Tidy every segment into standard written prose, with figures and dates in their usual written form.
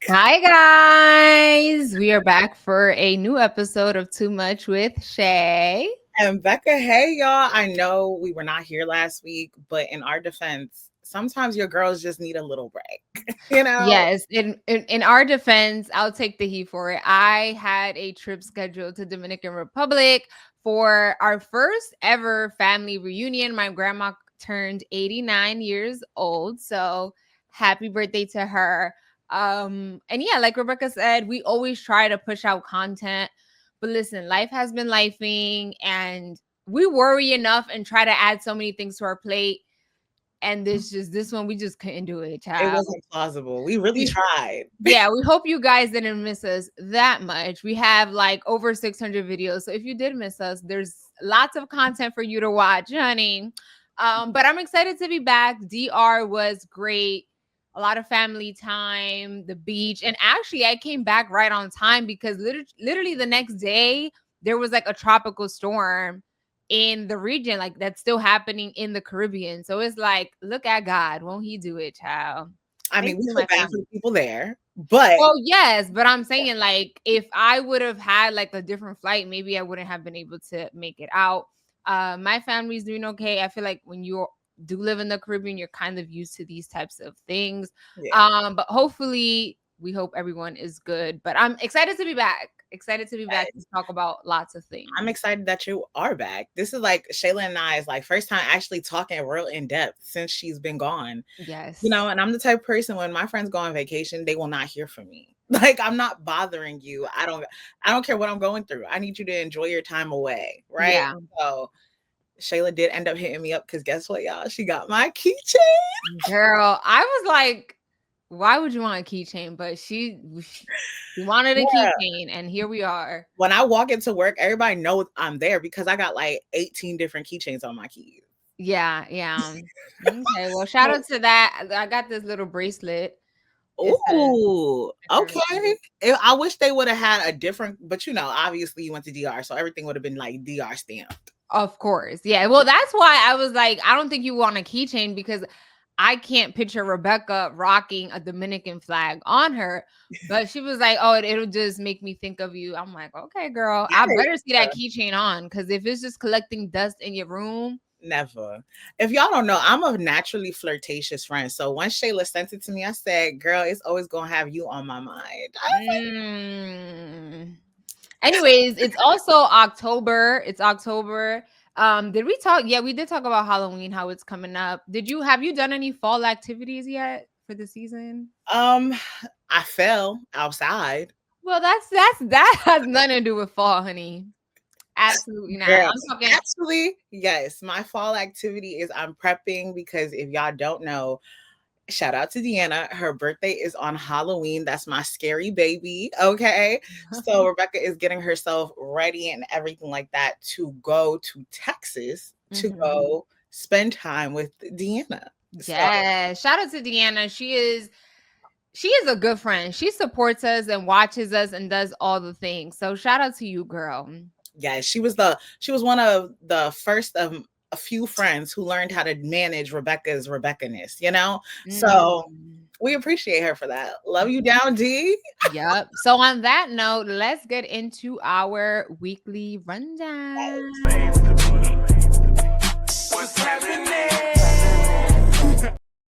Hi, guys. We are back for a new episode of Too Much with Shey. And Becca, hey y'all. I know we were not here last week, but in our defense, sometimes your girls just need a little break. Yes, in our defense, I'll take the heat for it. I had a trip scheduled to Dominican Republic for our first ever family reunion. My grandma turned 89 years old, so happy birthday to her. And yeah, like Rebecca said, we always try to push out content, but listen, life has been lifing, and we worry enough and try to add so many things to our plate. And this one, we just couldn't do it, It child. wasn't plausible. We really tried. Yeah, we hope you guys didn't miss us that much. We have like over 600 videos. So if you did miss us, there's lots of content for you to watch, honey. But I'm excited to be back. DR was great. A lot of family time, the beach. And actually, I came back right on time because literally the next day, there was like a tropical storm in the region, like that's still happening in the Caribbean. So it's like, look at God. Won't he do it, child? I mean, Thanks we to feel my bad for family. the people there, but Well, yes, but I'm saying like if I would have had like a different flight, maybe I wouldn't have been able to make it out. My family's doing okay. I feel like when you do live in the Caribbean, you're kind of used to these types of things. yeah. But hopefully we hope everyone is good. But I'm excited to be back. Excited to be back to talk about lots of things. I'm excited that you are back. This is like Shayla and I's like first time actually talking real in depth since she's been gone. Yes. And I'm the type of person when my friends go on vacation, they will not hear from me. Like I'm not bothering you. I don't care what I'm going through. I need you to enjoy your time away, right? Yeah. So Shayla did end up hitting me up because guess what, y'all? She got my keychain. Girl, I was like, why would you want a keychain? But she wanted a Yeah. keychain, and here we are. When I walk into work, everybody knows I'm there because I got like 18 different keychains on my keys. Yeah, yeah. Okay, well, shout out to that. I got this little bracelet. It says Ooh, Dominican okay. Republic. I wish they would have had a different, but obviously you went to DR, so everything would have been like DR stamped. Of course. Yeah. Well, that's why I was like, I don't think you want a keychain because I can't picture Rebecca rocking a Dominican flag on her. But she was like, oh, it'll just make me think of you. I'm like, okay, girl, I better see that keychain on because if it's just collecting dust in your room. Never. If y'all don't know, I'm a naturally flirtatious friend. So once Shayla sent it to me, I said, girl, it's always going to have you on my mind. Anyways, it's also October. It's October. Did we talk? Yeah, we did talk about Halloween, how it's coming up. Have you done any fall activities yet for the season? I fell outside. Well, that has nothing to do with fall, honey. Absolutely not. Girl, I'm talking. actually, yes, my fall activity is I'm prepping because if y'all don't know, shout out to Deanna. Her birthday is on Halloween. That's my scary baby. Okay. So Rebecca is getting herself ready and everything like that to go to Texas to go spend time with Deanna. Yeah. Shout out to Deanna. She is a good friend. She supports us and watches us and does all the things. So shout out to you, girl. Yeah, she was one of the first of a few friends who learned how to manage Rebecca's Rebecca-ness, So we appreciate her for that. Love you down, D. Yep. So on that note, let's get into our weekly rundown. What's happening?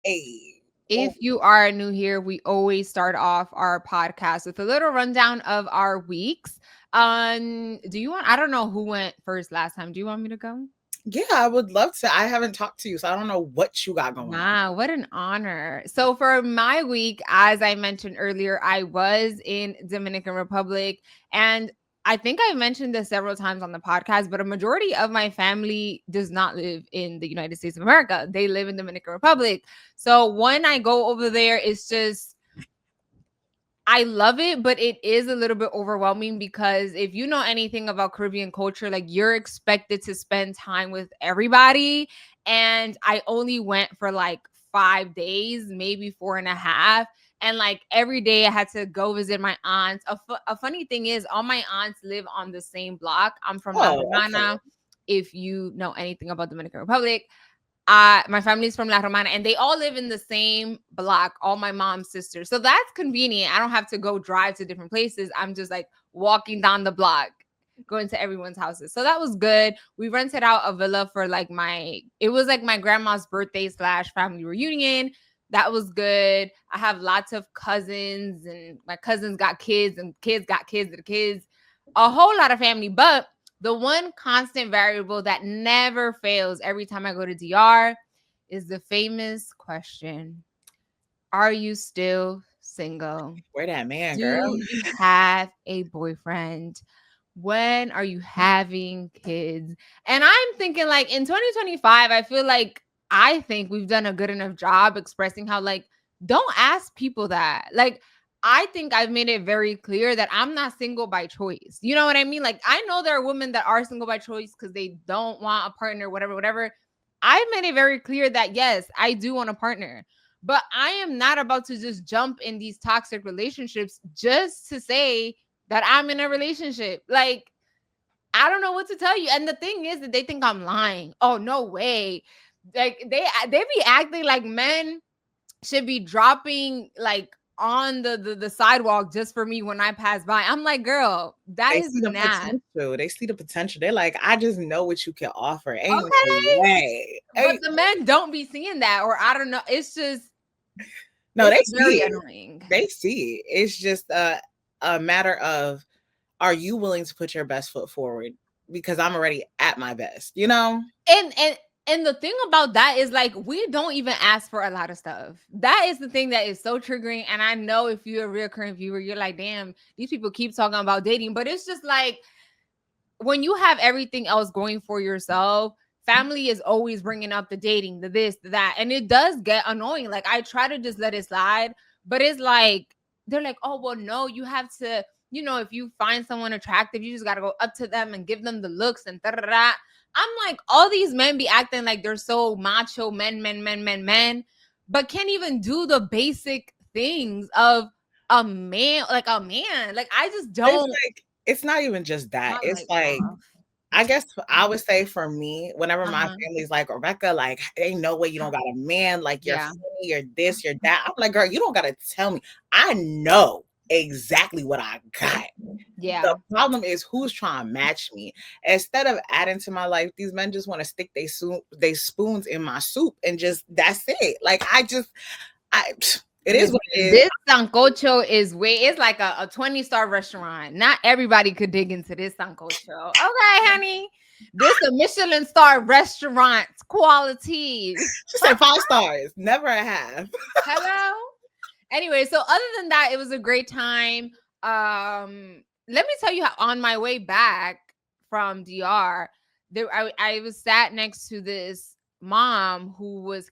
Hey. If you are new here, we always start off our podcast with a little rundown of our weeks. I don't know who went first last time. Do you want me to go? Yeah, I would love to. I haven't talked to you, so I don't know what you got going on. Wow, what an honor. So for my week, as I mentioned earlier, I was in Dominican Republic, and I think I mentioned this several times on the podcast, but a majority of my family does not live in the United States of America. They live in Dominican Republic. So when I go over there, it's just I love it, but it is a little bit overwhelming because if you know anything about Caribbean culture, like you're expected to spend time with everybody. And I only went for like 5 days, maybe 4.5. And like every day I had to go visit my aunts. A funny thing is, all my aunts live on the same block. I'm from La Romana. Okay. If you know anything about Dominican Republic, My family's from La Romana, and they all live in the same block, all my mom's sisters. So that's convenient. I don't have to go drive to different places. I'm just like walking down the block, going to everyone's houses. So that was good. We rented out a villa for like it was like my grandma's birthday / family reunion. That was good. I have lots of cousins, and my cousins got kids, and kids got kids and kids. A whole lot of family. But the one constant variable that never fails every time I go to DR is the famous question: are you still single? Where that man, girl? Do you have a boyfriend? When are you having kids? And I'm thinking, like, in 2025, I think we've done a good enough job expressing how, like, don't ask people that. Like, I think I've made it very clear that I'm not single by choice. You know what I mean? Like, I know there are women that are single by choice because they don't want a partner, whatever. I've made it very clear that, yes, I do want a partner. But I am not about to just jump in these toxic relationships just to say that I'm in a relationship. Like, I don't know what to tell you. And the thing is that they think I'm lying. Oh, no way. Like, they be acting like men should be dropping like on the sidewalk just for me when I pass by. I'm like, girl, that is not. They see the potential. They're like, I just know what you can offer. Ain't no Okay. way. But the men don't be seeing that, or I don't know. It's just no, they very see it. annoying. They see it. It's just a matter of, are you willing to put your best foot forward? Because I'm already at my best, you know? And the thing about that is, like, we don't even ask for a lot of stuff. That is the thing that is so triggering. And I know if you're a recurring viewer, you're like, damn, these people keep talking about dating. But it's just like, when you have everything else going for yourself, family is always bringing up the dating, the this, the that. And it does get annoying. Like, I try to just let it slide. But it's like, they're like, oh, well, no, you have to, if you find someone attractive, you just got to go up to them and give them the looks and da-da-da. I'm like, all these men be acting like they're so macho, men, but can't even do the basic things of a man. Like, I just don't. It's not even just that. It's like, I guess I would say for me, whenever my family's like, Rebecca, like, ain't no way you don't got a man. Like, you're funny, you're this, you're that. I'm like, girl, you don't got to tell me. I know exactly what I got. Yeah. The problem is who's trying to match me. Instead of adding to my life, these men just want to stick they spoons in my soup and just, that's it. Like, it is what it is. This sancocho it's like a 20-star restaurant. Not everybody could dig into this sancocho. Okay, honey. This a Michelin star restaurant quality. She said 5 stars. Never a half. Hello? Anyway, so other than that, it was a great time. Let me tell you how, on my way back from DR, I was sat next to this mom who was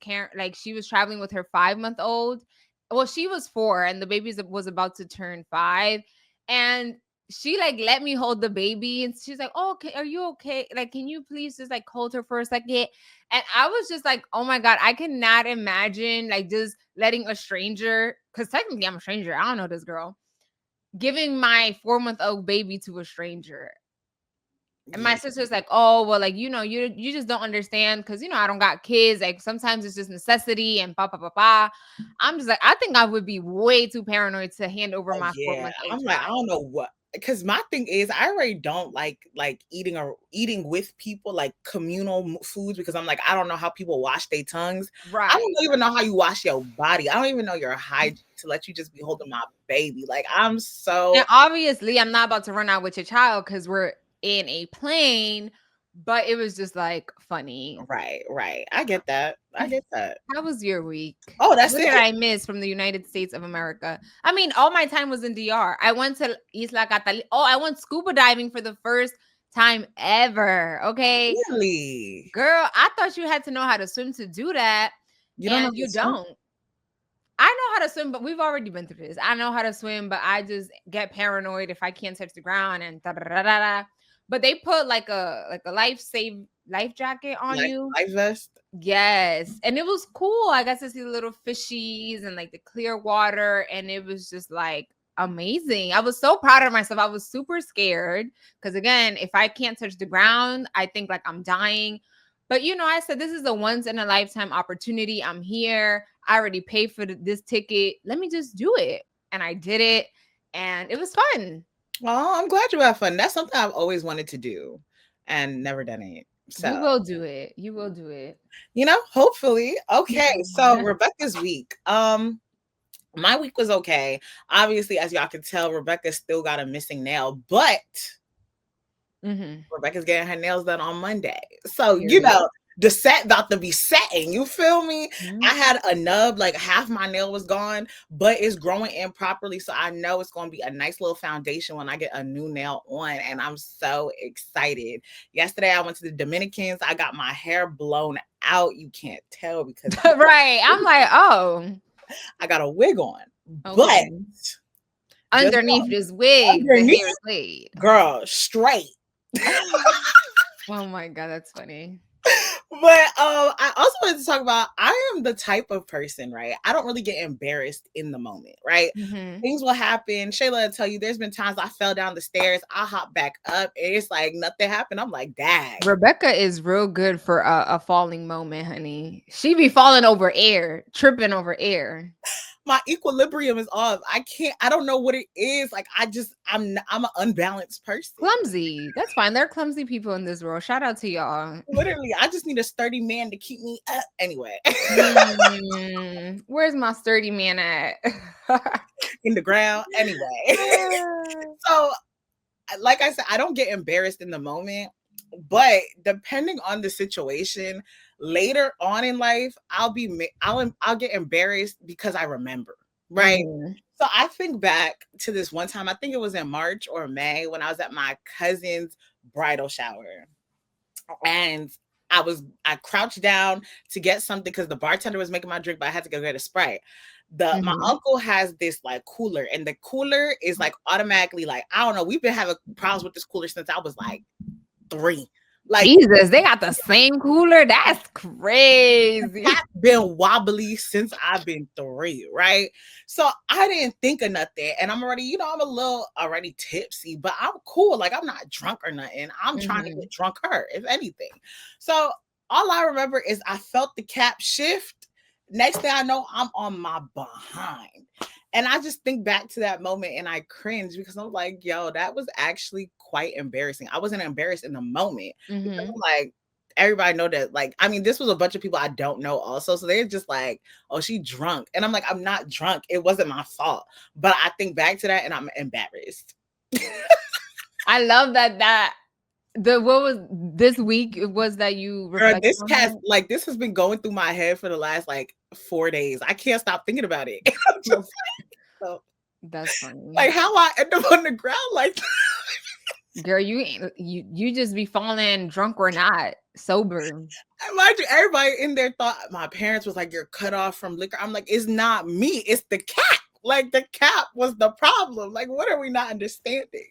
she was traveling with her 5-month-old. Well, she was 4 and the baby was about to turn 5. And she like let me hold the baby and she's like, oh, okay, are you okay? Like, can you please just like hold her for a second? And I was just like, oh my God, I cannot imagine like just letting a stranger, because technically I'm a stranger, I don't know this girl, giving my 4-month-old baby to a stranger. And my sister's like, oh, well, like, you just don't understand because, I don't got kids. Like, sometimes it's just necessity and pa. I'm just like, I think I would be way too paranoid to hand over my 4-month-old. I'm like, I don't know what. Because my thing is, I already don't like eating with people, like communal foods, because I'm like, I don't know how people wash their tongues. Right. I don't even know how you wash your body. I don't even know your hygiene to let you just be holding my baby. Like, I'm so. And obviously, I'm not about to run out with your child because we're in a plane, but it was just like funny. Right. I get that. How was your week? Oh, that's what did I miss from the United States of America? I mean, all my time was in DR. I went to Isla Catalina. Oh, I went scuba diving for the first time ever. Okay. Really? Girl, I thought you had to know how to swim to do that. You don't. I know how to swim, but we've already been through this. I know how to swim, but I just get paranoid if I can't touch the ground and da-da-da-da-da. But they put like a life jacket on you. Life vest? Yes. And it was cool. I got to see the little fishies and like the clear water. And it was just like amazing. I was so proud of myself. I was super scared because, again, if I can't touch the ground, I think like I'm dying. But I said this is a once in a lifetime opportunity. I'm here. I already paid for this ticket. Let me just do it. And I did it. And it was fun. Oh, I'm glad you had fun. That's something I've always wanted to do and never done it. You So, will do it. You will do it. hopefully. Okay. So Rebecca's week. My week was okay. Obviously, as y'all can tell, Rebecca still got a missing nail, but Rebecca's getting her nails done on Monday. So, the set about to be setting. You feel me? I had a nub, like half my nail was gone, but it's growing in properly. So I know it's going to be a nice little foundation when I get a new nail on. And I'm so excited. Yesterday, I went to the Dominicans. I got my hair blown out. You can't tell because right. I'm like, oh, I got a wig on. Okay. But underneath this wig, the hair is laid. Girl, straight. Oh my God, that's funny. But I also wanted to talk about, I am the type of person, right? I don't really get embarrassed in the moment, right? Things will happen. Shayla will tell you there's been times I fell down the stairs, I hop back up, and it's like nothing happened. I'm like, dang. Rebecca is real good for a falling moment, honey. She be falling over air, tripping over air. My equilibrium is off. I don't know what it is. Like, I'm an unbalanced person. Clumsy. That's fine. There are clumsy people in this world. Shout out to y'all. Literally, I just need a sturdy man to keep me up. Anyway. Where's my sturdy man at? In the ground. Anyway. So, like I said, I don't get embarrassed in the moment, but depending on the situation, later on in life, I'll get embarrassed because I remember, right? So I think back to this one time, I think it was in March or May, when I was at my cousin's bridal shower, and I crouched down to get something because the bartender was making my drink, but I had to go get a Sprite. My uncle has this like cooler, and the cooler is like automatically, like, I don't know, we've been having problems with this cooler since I was like 3. Like, Jesus, they got the same cooler. That's crazy. I've been wobbly since I've been 3, right? So I didn't think of nothing, and I'm already, I'm a little already tipsy, but I'm cool. Like, I'm not drunk or nothing. I'm trying to get drunker, if anything. So all I remember is I felt the cap shift. Next thing I know, I'm on my behind. And I just think back to that moment and I cringe because I'm like, yo, that was actually quite embarrassing. I wasn't embarrassed in the moment. Because I'm like, everybody know that, like, I mean, this was a bunch of people I don't know also. So they're just like, oh, she drunk. And I'm like, I'm not drunk. It wasn't my fault. But I think back to that and I'm embarrassed. I love that. What was this week? It was that you reflected on that? This has been going through my head for the last 4 days. I can't stop thinking about it. So, that's funny. Like, how I end up on the ground like that. Girl, you just be falling drunk or not, sober. Mind you, everybody in there thought my parents was like, you're cut off from liquor. I'm like, it's not me, it's the cap. Like, the cap was the problem. Like, what are we not understanding?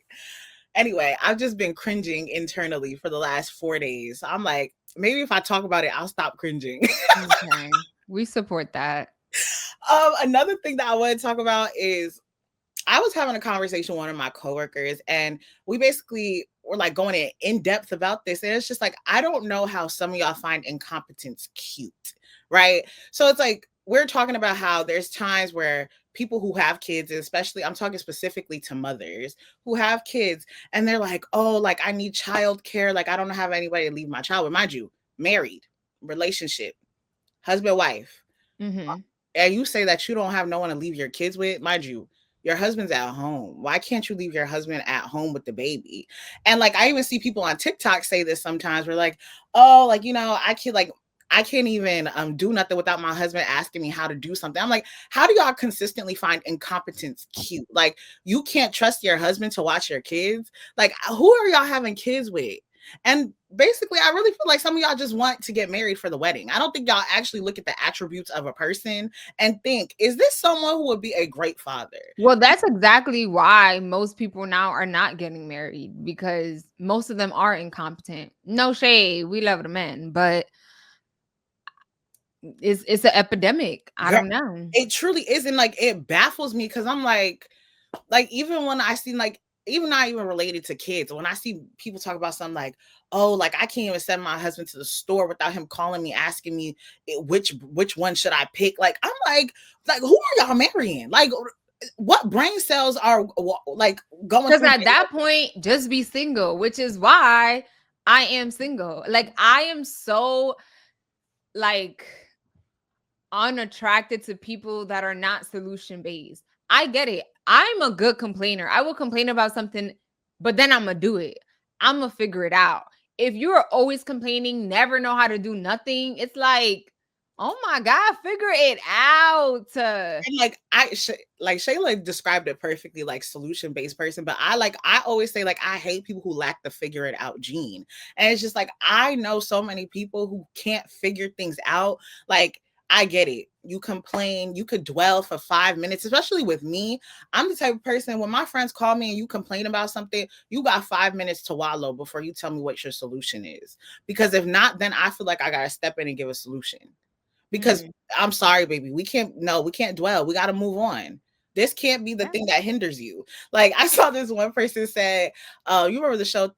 Anyway, I've just been cringing internally for the last 4 days. I'm like, maybe if I talk about it, I'll stop cringing. Okay. We support that. Another thing that I want to talk about is I was having a conversation with one of my coworkers, and we basically were like going in depth about this. And it's just like, I don't know how some of y'all find incompetence cute, right? So it's like, we're talking about how there's times where people who have kids, especially, I'm talking specifically to mothers who have kids, and they're like, oh, like, I need childcare. Like, I don't have anybody to leave my child with. Mind you, married, relationship, husband, wife. And you say that you don't have no one to leave your kids with. Mind you, your husband's at home. Why can't you leave your husband at home with the baby? And like, I even see people on TikTok say this sometimes. We're like, oh, like, I can't even do nothing without my husband asking me how to do something. I'm like, how do y'all consistently find incompetence cute? Like, you can't trust your husband to watch your kids. Like, who are y'all having kids with? And basically, I really feel like some of y'all just want to get married for the wedding. I don't think y'all actually look at the attributes of a person and think, is this someone who would be a great father? Well, that's exactly why most people now are not getting married, because most of them are incompetent. No shade. We love the men, but it's an epidemic. I don't know. It truly is. And like, it baffles me because I'm like, even when I see, like, even not even related to kids. When I see people talk about something like, oh, like I can't even send my husband to the store without him calling me, asking me which one should I pick. Like, I'm like who are y'all marrying? Like, what brain cells are like going Because through? at that point, just be single, which is why I am single. Like, I am so like unattracted to people that are not solution based. I get it. I'm a good complainer. I will complain about something, but then I'm gonna do it. I'm gonna figure it out. If you're always complaining, never know how to do nothing, it's like, oh my God, figure it out. And like like Shayla described it perfectly, like solution based person. But I always say, like, I hate people who lack the figure it out gene. And it's just like, I know so many people who can't figure things out. Like, I get it. You complain, you could dwell for 5 minutes, especially with me. I'm the type of person, when my friends call me and you complain about something, you got 5 minutes to wallow before you tell me what your solution is. Because if not, then I feel like I gotta step in and give a solution. Because I'm sorry, baby, we can't dwell. We got to move on. This can't be the thing that hinders you. Like, I saw this one person say, you remember the show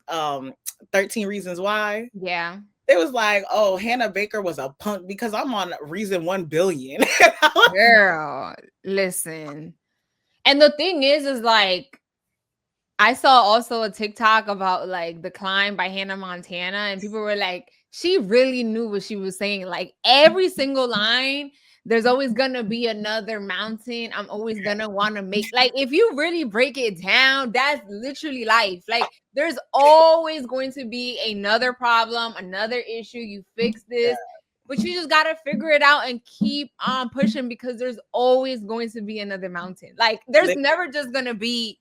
13 Reasons Why? Yeah. It was like, oh, Hannah Baker was a punk because I'm on reason 1 billion. Girl, listen. And the thing is like, I saw also a TikTok about like The Climb by Hannah Montana, and people were like, she really knew what she was saying. Like, every single line, there's always gonna be another mountain. I'm always gonna want to make, like, if you really break it down, that's literally life. Like, there's always going to be another problem, another issue. You fix this, but you just gotta figure it out and keep on pushing, because there's always going to be another mountain. Like, there's never just gonna be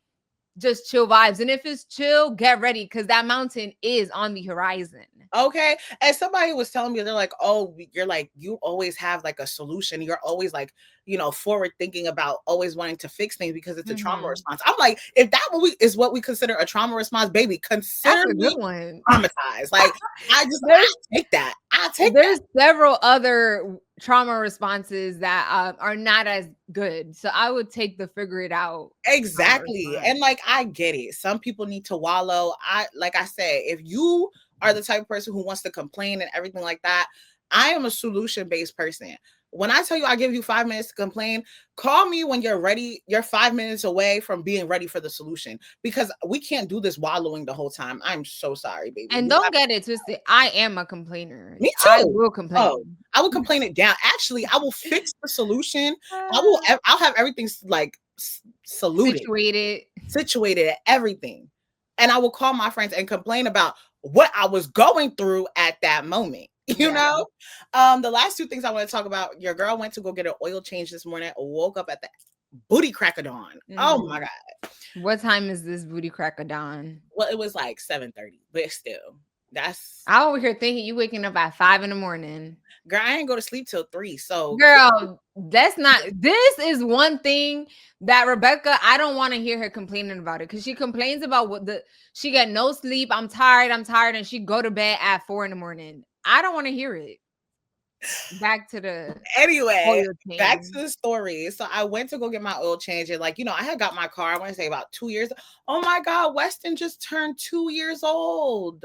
just chill vibes. And if it's chill, get ready, because that mountain is on the horizon. Okay. And somebody was telling me, they're like, oh, you're like, you always have like a solution. You're always like, forward thinking about always wanting to fix things because it's a trauma response. I'm like, if that is what we consider a trauma response, baby, consider That's a me good one. traumatized. Like, I take that. There's several other trauma responses that are not as good. So I would take the figure it out. Exactly. And like, I get it. Some people need to wallow. Like I said, if you are the type of person who wants to complain and everything like that, I am a solution-based person. When I tell you I give you 5 minutes to complain, call me when you're ready. You're 5 minutes away from being ready for the solution, because we can't do this wallowing the whole time. I'm so sorry, baby. And don't get it twisted. I am a complainer. Me too. I will complain. Oh, I will complain it down. Actually, I will fix the solution. I'll have everything like situated at everything. And I will call my friends and complain about what I was going through at that moment. You know? The last 2 things I want to talk about. Your girl went to go get an oil change this morning, woke up at the booty crack of dawn. Oh my God. What time is this booty crack of dawn? Well, it was like 7:30, but still. I over here thinking you waking up at 5 a.m. Girl, I ain't go to sleep till 3. So girl, this is one thing that Rebecca, I don't want to hear her complaining about it, because she complains about she get no sleep. I'm tired, and she go to bed at 4 a.m. I don't want to hear it. Back to the back to the story. So I went to go get my oil change, and like, I had got my car, I want to say about 2 years. Oh my God, Weston just turned 2 years old.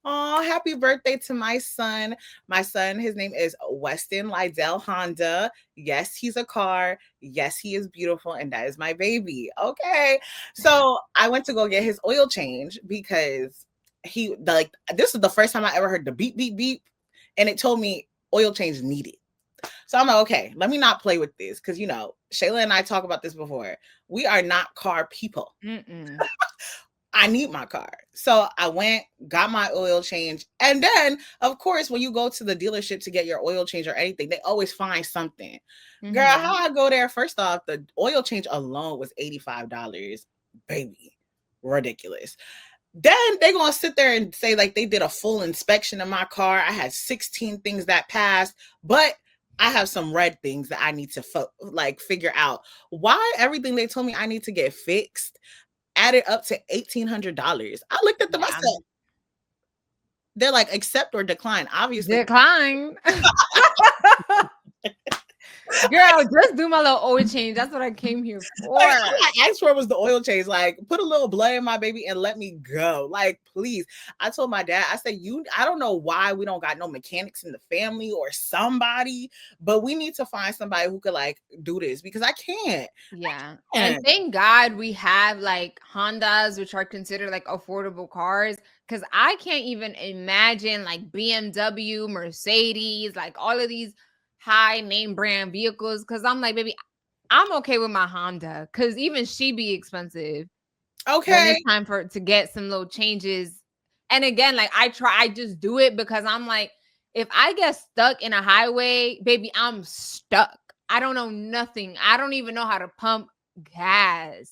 Oh, happy birthday to my son. My son, his name is Weston Lydell Honda. Yes, he's a car. Yes, he is beautiful. And that is my baby. Okay. So I went to go get his oil change because this is the first time I ever heard the beep, beep, beep. And it told me oil change needed. So I'm like, okay, let me not play with this. Because, Shayla and I talk about this before. We are not car people. I need my car. So I went, got my oil change. And then, of course, when you go to the dealership to get your oil change or anything, they always find something. Girl, how I go there? First off, the oil change alone was $85. Baby, ridiculous. Then they're going to sit there and say like they did a full inspection of my car. I had 16 things that passed, but I have some red things that I need to figure out. Why everything they told me I need to get fixed added up to $1,800. I looked at them, I said, they're like, accept or decline. Obviously. Decline. Girl, just do my little oil change. That's what I came here for. Like, all I asked for was the oil change. Like, put a little blood in my baby and let me go. Like, please. I told my dad, I said, I don't know why we don't got no mechanics in the family or somebody, but we need to find somebody who could like do this because I can't. Yeah. And And thank God we have like Hondas, which are considered like affordable cars. Cause I can't even imagine like BMW, Mercedes, like all of these high name brand vehicles. Cause I'm like, baby, I'm okay with my Honda. Cause even she be expensive. When okay. it's time for to get some little changes. And again, like I just do it because I'm like, if I get stuck in a highway, baby, I'm stuck. I don't know nothing. I don't even know how to pump gas.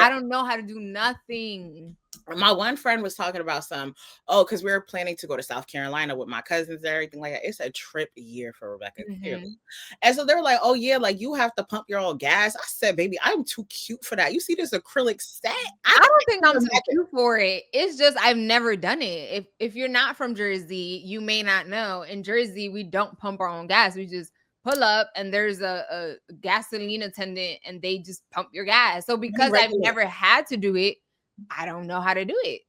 I don't know how to do nothing. My one friend was talking about because we were planning to go to South Carolina with my cousins and everything like that. It's a trip a year for Rebecca. And so they were like, oh yeah, like you have to pump your own gas. I said, baby, I'm too cute for that. You see this acrylic set? I don't think I'm too cute for it. It's just I've never done it. If you're not from Jersey, you may not know. In Jersey, we don't pump our own gas. We just pull up and there's a gasoline attendant and they just pump your gas. So because I've never had to do it, I don't know how to do it.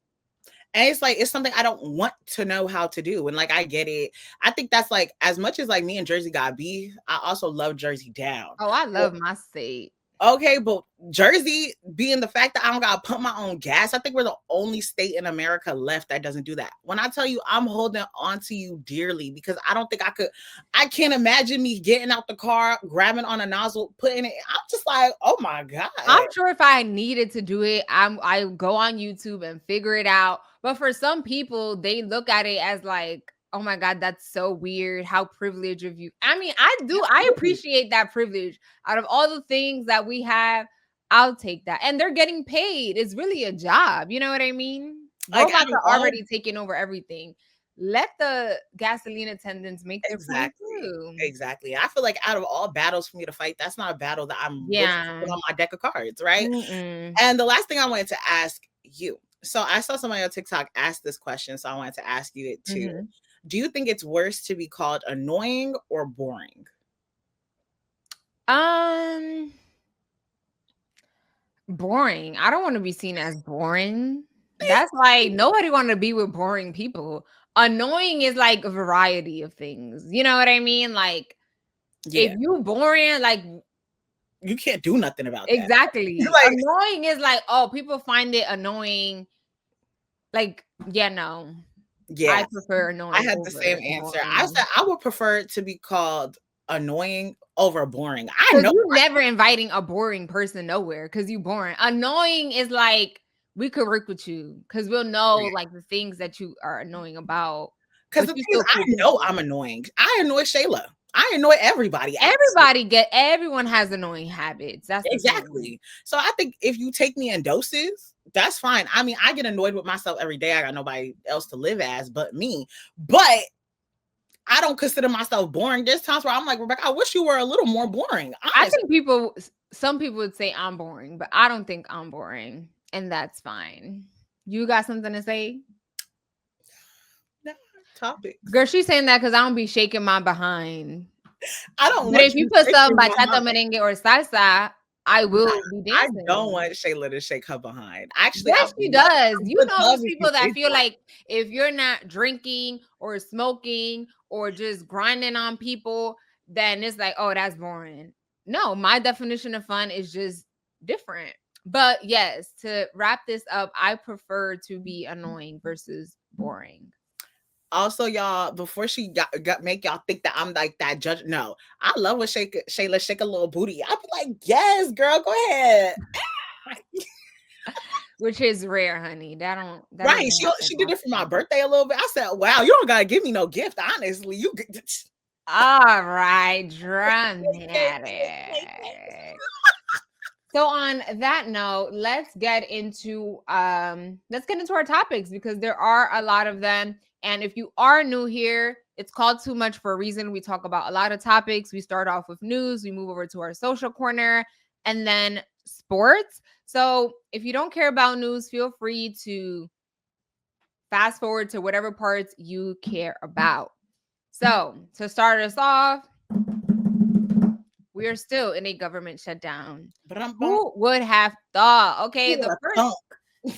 And it's like, it's something I don't want to know how to do. And like, I get it. I think that's like, as much as like me and Jersey got beef, I also love Jersey down. Oh, I love my state. Okay, but Jersey being the fact that I don't gotta pump my own gas, I think we're the only state in America left that doesn't do that. When I tell you I'm holding on to you dearly because I don't think I can't imagine me getting out the car, grabbing on a nozzle, putting it. I'm just like, oh my God. I'm sure if I needed to do it, I go on YouTube and figure it out. But for some people, they look at it as like, oh my God, that's so weird. How privileged of you. I mean, I appreciate that privilege. Out of all the things that we have, I'll take that. And they're getting paid. It's really a job. You know what I mean? Like, Robots are already taking over everything. Let the gasoline attendants make their food too. Exactly. I feel like out of all battles for me to fight, that's not a battle that I'm willing to put on my deck of cards, right? And the last thing I wanted to ask you. So I saw somebody on TikTok ask this question, so I wanted to ask you it too. Do you think it's worse to be called annoying or boring? Boring. I don't want to be seen as boring. That's like nobody want to be with boring people. Annoying is like a variety of things. You know what I mean? Like if you boring, like you can't do nothing about that. Exactly. Like, annoying is like, oh, people find it annoying. Like, yeah, no. Yeah. I prefer annoying. I had the same answer. I said I would prefer to be called annoying over boring. I know you're never inviting a boring person nowhere because you boring. Annoying is like we could work with you because we'll know like the things that you are annoying about. Because I know I'm annoying. I annoy Shayla. I annoy everybody. Everyone has annoying habits. That's exactly. So I think if you take me in doses, that's fine. I mean, I get annoyed with myself every day. I got nobody else to live as but me. But I don't consider myself boring. There's times where I'm like, Rebecca, I wish you were a little more boring. Honestly. I think some people would say I'm boring, but I don't think I'm boring. And that's fine. You got something to say? No, topic. Girl, she's saying that because I don't be shaking my behind. I don't. But if you put some bachata, merengue, or salsa, I will be dancing. I don't want Shayla to shake her behind. Actually, yes, she does. You know those people that feel like if you're not drinking or smoking or just grinding on people, then it's like, oh, that's boring. No, my definition of fun is just different. But yes, to wrap this up, I prefer to be annoying versus boring. Also, y'all, before she got make y'all think that I'm like that judge. No, I love when Shayla shake a little booty. I'll be like, yes, girl, go ahead. Which is rare, honey. Right. She did it for my birthday a little bit. I said, wow, you don't gotta give me no gift. Honestly, you all right, dramatic. So on that note, let's get into our topics because there are a lot of them. And if you are new here, it's called Too Much for a reason. We talk about a lot of topics. We start off with news, we move over to our social corner, and then sports. So if you don't care about news, feel free to fast forward to whatever parts you care about. So to start us off, we are still in a government shutdown. But I'm Who would have thought? Okay, a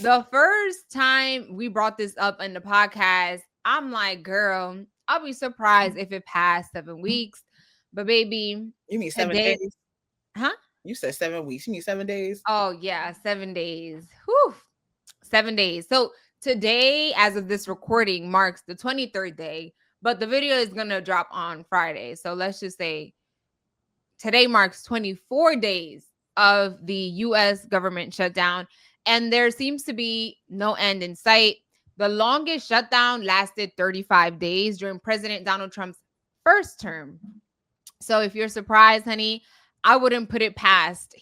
the first time we brought this up in the podcast, I'm like, girl, I'll be surprised if it passed 7 weeks. But baby, You mean 7 days? today, huh? You said 7 weeks. You mean 7 days? Oh yeah, 7 days. Whew. 7 days. So today, as of this recording, marks the 23rd day, but the video is gonna drop on Friday. So let's just say today marks 24 days of the US government shutdown, and there seems to be no end in sight. The longest shutdown lasted 35 days during President Donald Trump's first term. So if you're surprised, honey, I wouldn't put it past.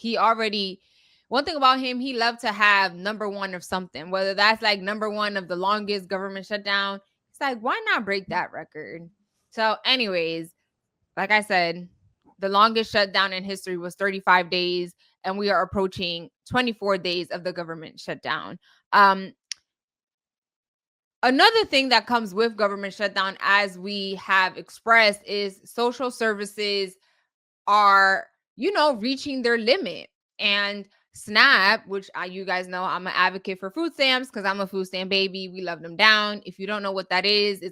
One thing about him, he loved to have number one of something, whether that's like number one of the longest government shutdown. It's like, why not break that record? So, anyways, like I said, the longest shutdown in history was 35 days, and we are approaching 24 days of the government shutdown. Another thing that comes with government shutdown, as we have expressed, is social services are, reaching their limit. And SNAP, which you guys know, I'm an advocate for food stamps because I'm a food stamp baby. We love them down. If you don't know what that is,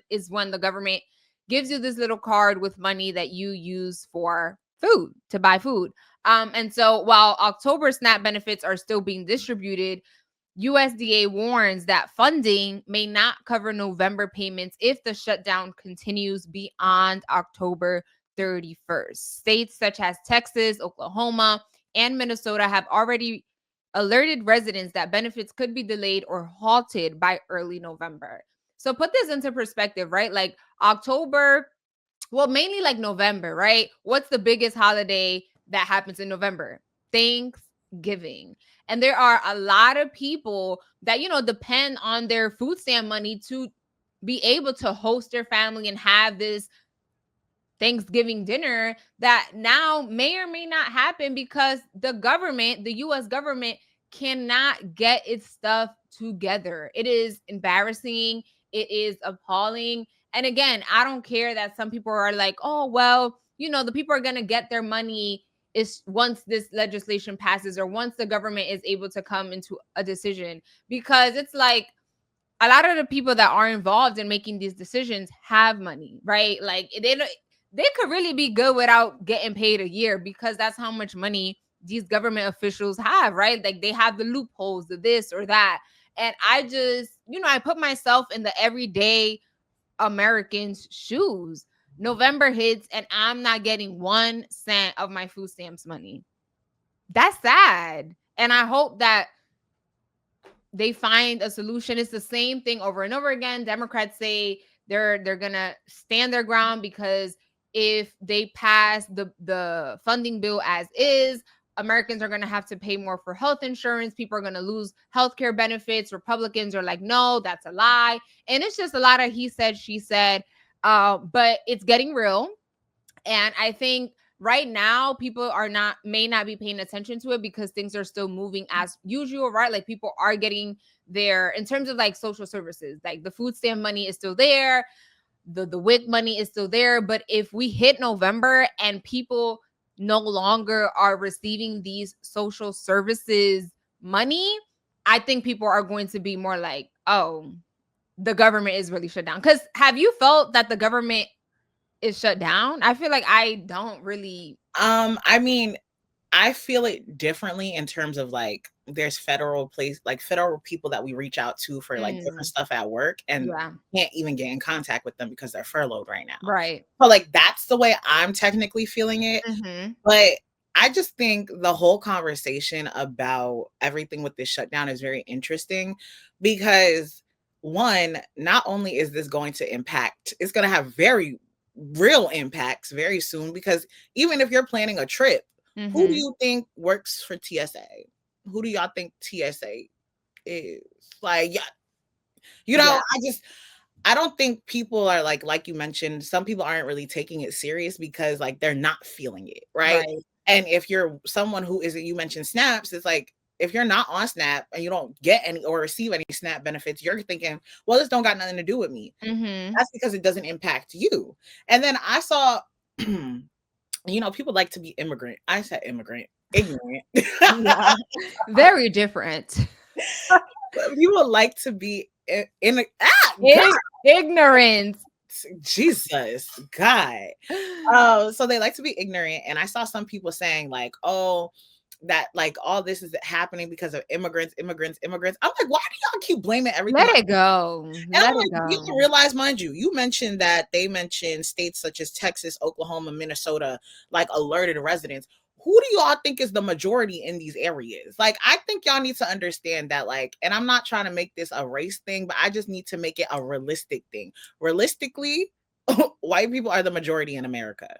is when the government gives you this little card with money that you use for food, to buy food. And so while October SNAP benefits are still being distributed, USDA warns that funding may not cover November payments if the shutdown continues beyond October 31st. States such as Texas, Oklahoma, and Minnesota have already alerted residents that benefits could be delayed or halted by early November. So put this into perspective, right? Like October, well, mainly like November, right? What's the biggest holiday that happens in November? Thanksgiving. And there are a lot of people that, depend on their food stamp money to be able to host their family and have this Thanksgiving dinner that now may or may not happen because the US government cannot get its stuff together. It is embarrassing. It is appalling. And again, I don't care that some people are like, oh, well, the people are going to get their money is once this legislation passes or once the government is able to come into a decision, because it's like a lot of the people that are involved in making these decisions have money, right? Like they could really be good without getting paid a year because that's how much money these government officials have, right? Like they have the loopholes, the this or that. And I just, I put myself in the everyday American's shoes. November hits and I'm not getting 1 cent of my food stamps money. That's sad. And I hope that they find a solution. It's the same thing over and over again. Democrats say they're gonna stand their ground because if they pass the funding bill as is, Americans are going to have to pay more for health insurance. People are going to lose healthcare benefits. Republicans are like, no, that's a lie. And it's just a lot of he said, she said, but it's getting real. And I think right now people may not be paying attention to it because things are still moving as usual, right? Like people are getting their, in terms of like social services, like the food stamp money is still there. The WIC money is still there. But if we hit November and people no longer are receiving these social services money, I think people are going to be more like, oh, the government is really shut down. Because have you felt that the government is shut down? I feel like I don't really. I mean, I feel it differently in terms of like there's federal people that we reach out to for like different stuff at work and can't even get in contact with them because they're furloughed right now. Right. But like that's the way I'm technically feeling it. Mm-hmm. But I just think the whole conversation about everything with this shutdown is very interesting because one, not only is this going to impact, it's going to have very real impacts very soon, because even if you're planning a trip, who do you think works for TSA? Who do y'all think TSA is? Like, I don't think people are like you mentioned, some people aren't really taking it serious because like they're not feeling it, right? And if you're someone who isn't, you mentioned snaps, it's like, if you're not on SNAP and you don't get any or receive any SNAP benefits, you're thinking, well, this don't got nothing to do with me. That's because it doesn't impact you. And then I saw people like to be immigrant. I said immigrant, ignorant. Yeah. Very different. People like to be God, Ignorance. Jesus, God. So they like to be ignorant. And I saw some people saying like, oh, that like all this is happening because of immigrants. I'm like, why do y'all keep blaming everything Let on? it go. And Let I'm it like, you go. can realize, mind you mentioned that they mentioned states such as Texas, Oklahoma, Minnesota, like alerted residents. Who do y'all think is the majority in these areas? Like, I think y'all need to understand that, like, and I'm not trying to make this a race thing, but I just need to make it a realistic thing. Realistically, white people are the majority in America.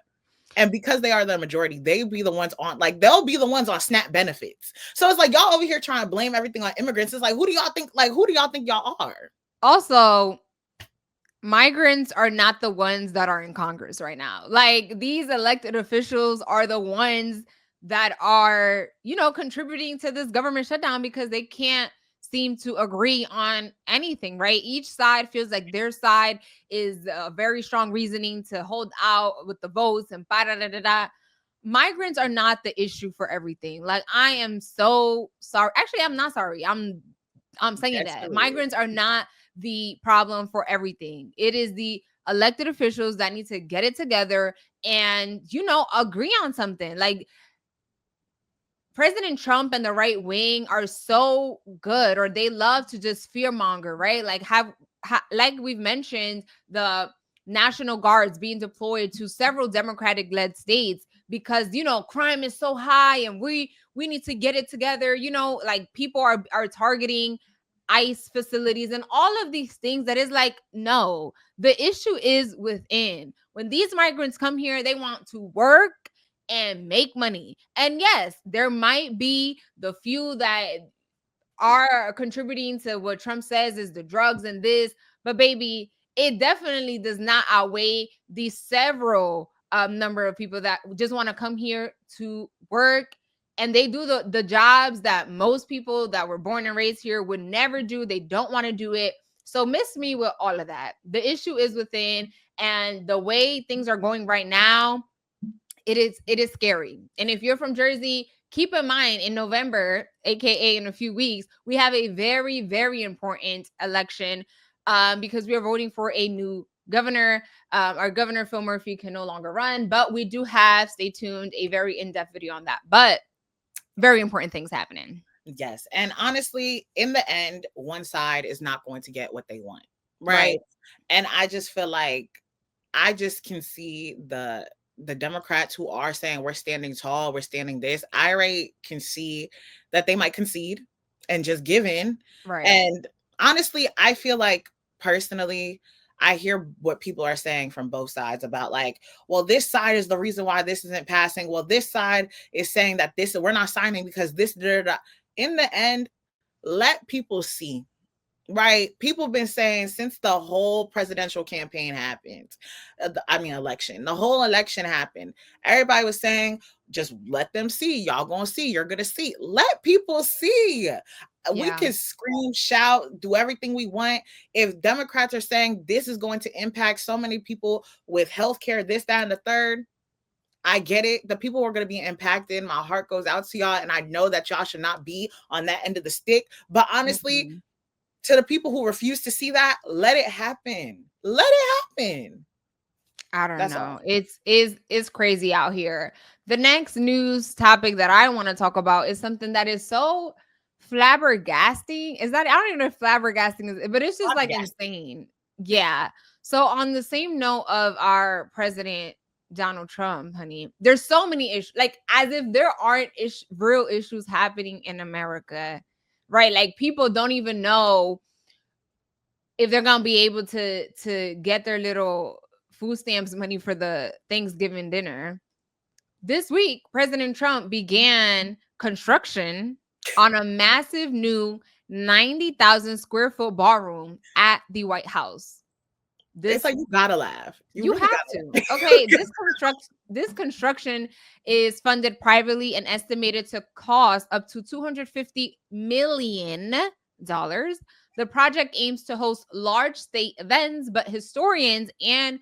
And because they are the majority, they'll be the ones on SNAP benefits. So it's like y'all over here trying to blame everything on immigrants. It's like, who do y'all think y'all are? Also, migrants are not the ones that are in Congress right now. Like, these elected officials are the ones that are, contributing to this government shutdown because they can't seem to agree on anything, right? Each side feels like their side is a very strong reasoning to hold out with the votes and da da da da. Migrants are not the issue for everything. Like, I am so sorry. Actually, I'm not sorry. I'm saying that migrants are not the problem for everything. It is the elected officials that need to get it together and, agree on something. Like, President Trump and the right wing are so good, or they love to just fearmonger, right? Like, like we've mentioned, the National Guards being deployed to several Democratic-led states because crime is so high and we need to get it together. Like, people are targeting ICE facilities and all of these things. That is like, no, the issue is within. When these migrants come here, they want to work and make money. And yes, there might be the few that are contributing to what Trump says is the drugs and this, but baby, it definitely does not outweigh the several number of people that just want to come here to work, and they do the jobs that most people that were born and raised here would never do. They don't want to do it. So miss me with all of that. The issue is within, and the way things are going right now, it is scary. And if you're from Jersey, keep in mind in November, aka in a few weeks, we have a very, very important election because we are voting for a new governor. Our governor, Phil Murphy, can no longer run, but we do have, stay tuned, a very in-depth video on that. But very important things happening. Yes. And honestly, in the end, one side is not going to get what they want. Right. And I just feel like I just can see the Democrats who are saying we're standing tall, we're standing this. I already can see that they might concede and just give in. Right. And honestly, I feel like personally, I hear what people are saying from both sides about like, well, this side is the reason why this isn't passing. Well, this side is saying that this we're not signing because this. Da, da, da. In the end, let people see. Right. People have been saying since the whole presidential campaign happened, election, the whole election happened. Everybody was saying, just let them see. Y'all gonna see. You're gonna see. Let people see. Yeah. We can scream, shout, do everything we want. If Democrats are saying this is going to impact so many people with healthcare, this, that, and the third, I get it. The people who are going to be impacted. My heart goes out to y'all. And I know that y'all should not be on that end of the stick. But honestly, to the people who refuse to see that, let it happen. Let it happen. I don't know. It's crazy out here. The next news topic that I want to talk about is something that is so flabbergasting. Is that, I don't even know if flabbergasting is, but it's just like insane. Yeah. So on the same note of our president Donald Trump, honey, there's so many issues. Like, as if there aren't real issues happening in America, right? Like, people don't even know if they're gonna be able to get their little food stamps money for the Thanksgiving dinner. This week, President Trump began construction on a massive new 90,000 square foot ballroom at the White House. It's like, you gotta laugh. You really have to. Okay, this construction is funded privately and estimated to cost up to $250 million. The project aims to host large state events, but historians and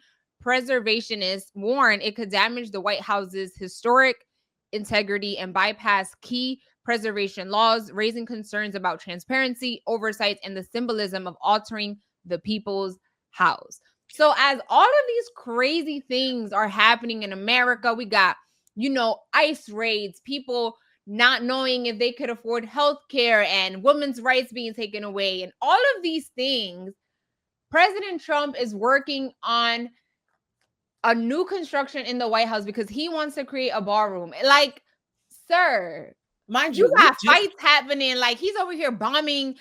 preservationists warn it could damage the White House's historic integrity and bypass key preservation laws, raising concerns about transparency, oversight, and the symbolism of altering the people's house. So, as all of these crazy things are happening in America, we got, ICE raids, people not knowing if they could afford health care, and women's rights being taken away, and all of these things. President Trump is working on a new construction in the White House because he wants to create a ballroom. Like, sir, mind you you, got fights happening. Like, he's over here bombing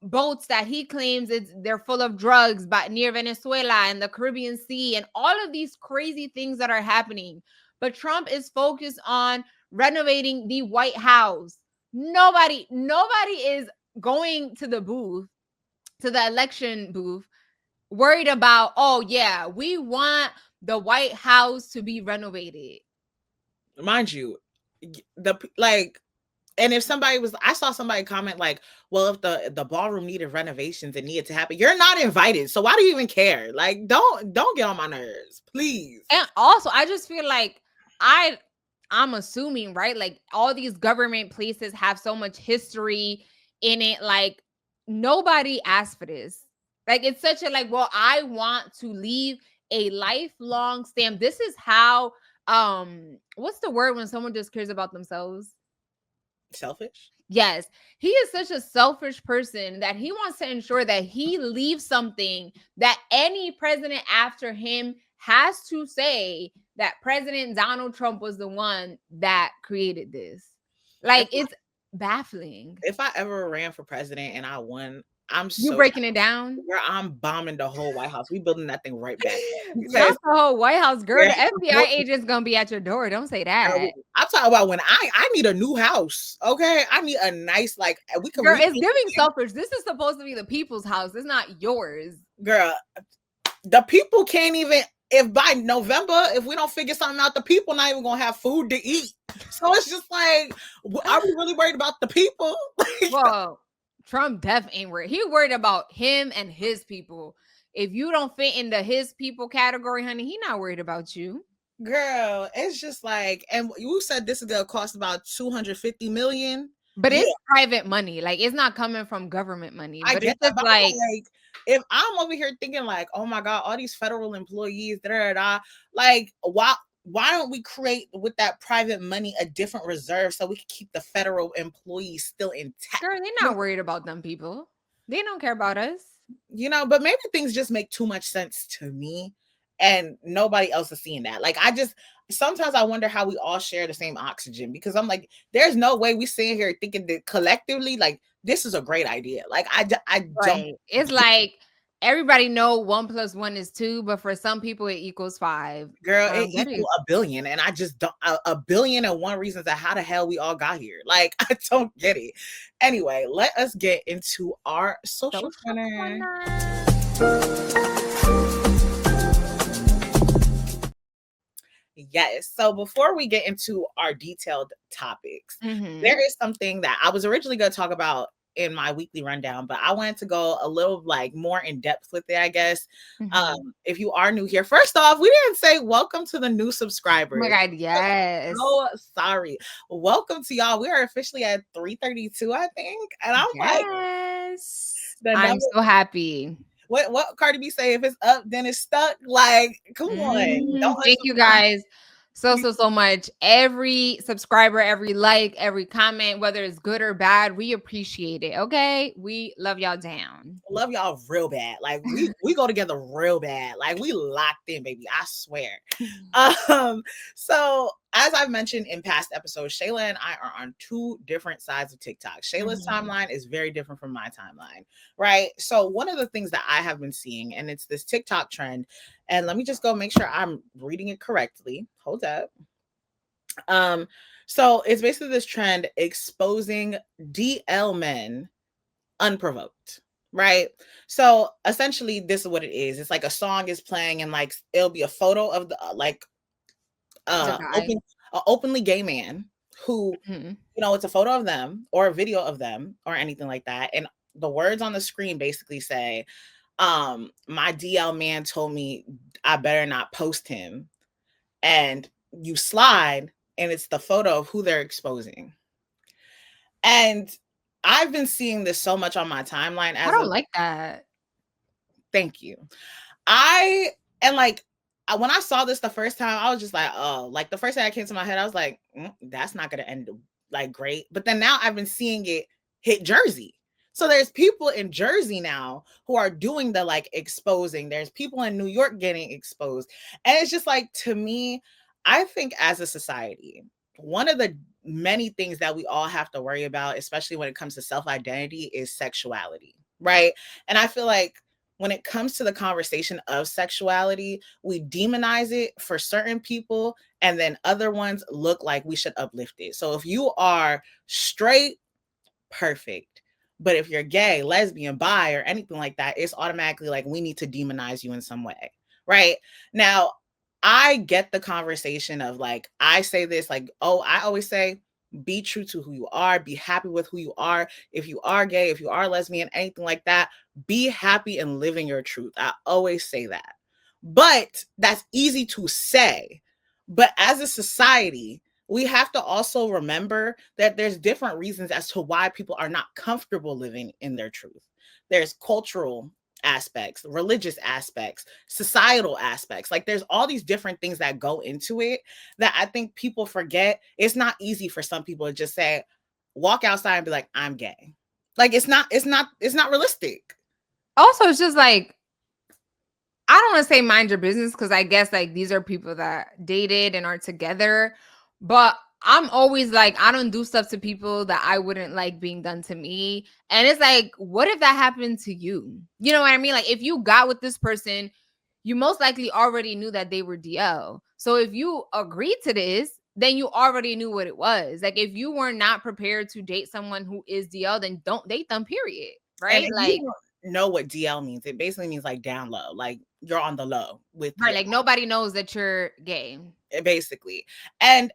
boats that he claims they're full of drugs, but near Venezuela and the Caribbean Sea, and all of these crazy things that are happening. But Trump is focused on renovating the White House. Nobody is going to the booth, to the election booth, worried about, oh yeah, we want the White House to be renovated. Mind you, and if I saw somebody comment like, well, if the ballroom needed renovations and needed to happen, you're not invited. So why do you even care? Like, don't get on my nerves, please. And also, I just feel like I'm assuming, right? Like, all these government places have so much history in it. Like, nobody asked for this. Like, it's such a well, I want to leave a lifelong stamp. This is how what's the word when someone just cares about themselves? Selfish? Yes. He is such a selfish person that he wants to ensure that he leaves something that any president after him has to say that President Donald Trump was the one that created this. Like, it's baffling. If I ever ran for president and I won, You breaking it down? Where I'm bombing the whole White House. We building that thing right back. Not the whole White House, girl. The FBI agent's gonna be at your door. Don't say that. I'm talking about when I need a new house. Okay, I need a nice we can. Girl, it's giving selfish. This is supposed to be the people's house. It's not yours, girl. The people can't even. If by November, if we don't figure something out, the people not even gonna have food to eat. So it's just like, are we really worried about the people? Well, Trump ain't worried. He worried about him and his people. If you don't fit in the his people category, honey, he not worried about you. Girl, it's just like, and you said this is gonna cost about $250 million. But it's private money. Like, it's not coming from government money. But it's just like if I'm over here thinking like, oh my God, all these federal employees, like, why don't we create with that private money a different reserve so we can keep the federal employees still intact? Girl, they're not worried about them people. They don't care about us. But maybe things just make too much sense to me and nobody else is seeing that. Like, sometimes I wonder how we all share the same oxygen, because I'm like, there's no way we sitting here thinking that collectively, like, this is a great idea. Like, I don't. It's like everybody know 1 + 1 is 2, but for some people it equals 5. Girl, it equals a billion, and I just don't. A billion and one reasons of how the hell we all got here. Like, I don't get it. Anyway, let us get into our social corner. Yes. So before we get into our detailed topics, there is something that I was originally going to talk about in my weekly rundown, but I wanted to go a little more in depth with it, I guess. If you are new here, first off, we didn't say welcome to the new subscribers. Oh my God, yes. So sorry. Welcome to y'all. We are officially at 332, I think. And I'm I'm so happy. What Cardi B say? If it's up, then it's stuck. Like, come on. Thank you guys so much. Every subscriber, every like, every comment, whether it's good or bad, we appreciate it. Okay, we love y'all down. Love y'all real bad. Like, we go together real bad. Like, we locked in, baby. I swear. So as I've mentioned in past episodes, Shayla and I are on two different sides of TikTok. Shayla's timeline is very different from my timeline, right? So one of the things that I have been seeing, and it's this TikTok trend, and let me just go make sure I'm reading it correctly. Hold up. So it's basically this trend exposing DL men unprovoked, right? So essentially this is what it is. It's like a song is playing and like it'll be a photo of the openly gay man who it's a photo of them or a video of them or anything like that, and the words on the screen basically say My DL man told me I better not post him. And you slide, and it's the photo of who they're exposing. And I've been seeing this so much on my timeline I as don't of like that. thank you. I and like when I saw this the first time, I was just like, oh, like the first thing that came to my head, I was like, that's not gonna end like great. But then now I've been seeing it hit Jersey. So there's people in Jersey now who are doing the like exposing. There's people in New York getting exposed. And it's just like, to me, I think as a society, one of the many things that we all have to worry about, especially when it comes to self-identity, is sexuality, right? And I feel like when it comes to the conversation of sexuality, we demonize it for certain people, and then other ones look like we should uplift it. So if you are straight, perfect. But if you're gay, lesbian, bi, or anything like that, it's automatically like we need to demonize you in some way, right? Now, I get the conversation of like, I say this, like, oh, I always say, be true to who you are, be happy with who you are. If you are gay, if you are lesbian, anything like that, be happy and living your truth. I always say that. But that's easy to say. But as a society, we have to also remember that there's different reasons as to why people are not comfortable living in their truth. There's cultural aspects, religious aspects, societal aspects. Like there's all these different things that go into it that I think people forget. It's not easy for some people to just say, walk outside and be like, I'm gay. Like it's not realistic. Also, it's just like, I don't want to say mind your business, because I guess like these are people that dated and are together. But I'm always like, I don't do stuff to people that I wouldn't like being done to me. And it's like, what if that happened to you? You know what I mean? Like, if you got with this person, you most likely already knew that they were DL. So if you agreed to this, then you already knew what it was. Like, if you were not prepared to date someone who is DL, then don't date them, period. And Right? if you Like, don't know what DL means, it basically means like down low, like you're on the low with right, your like nobody knows that you're gay. basically. And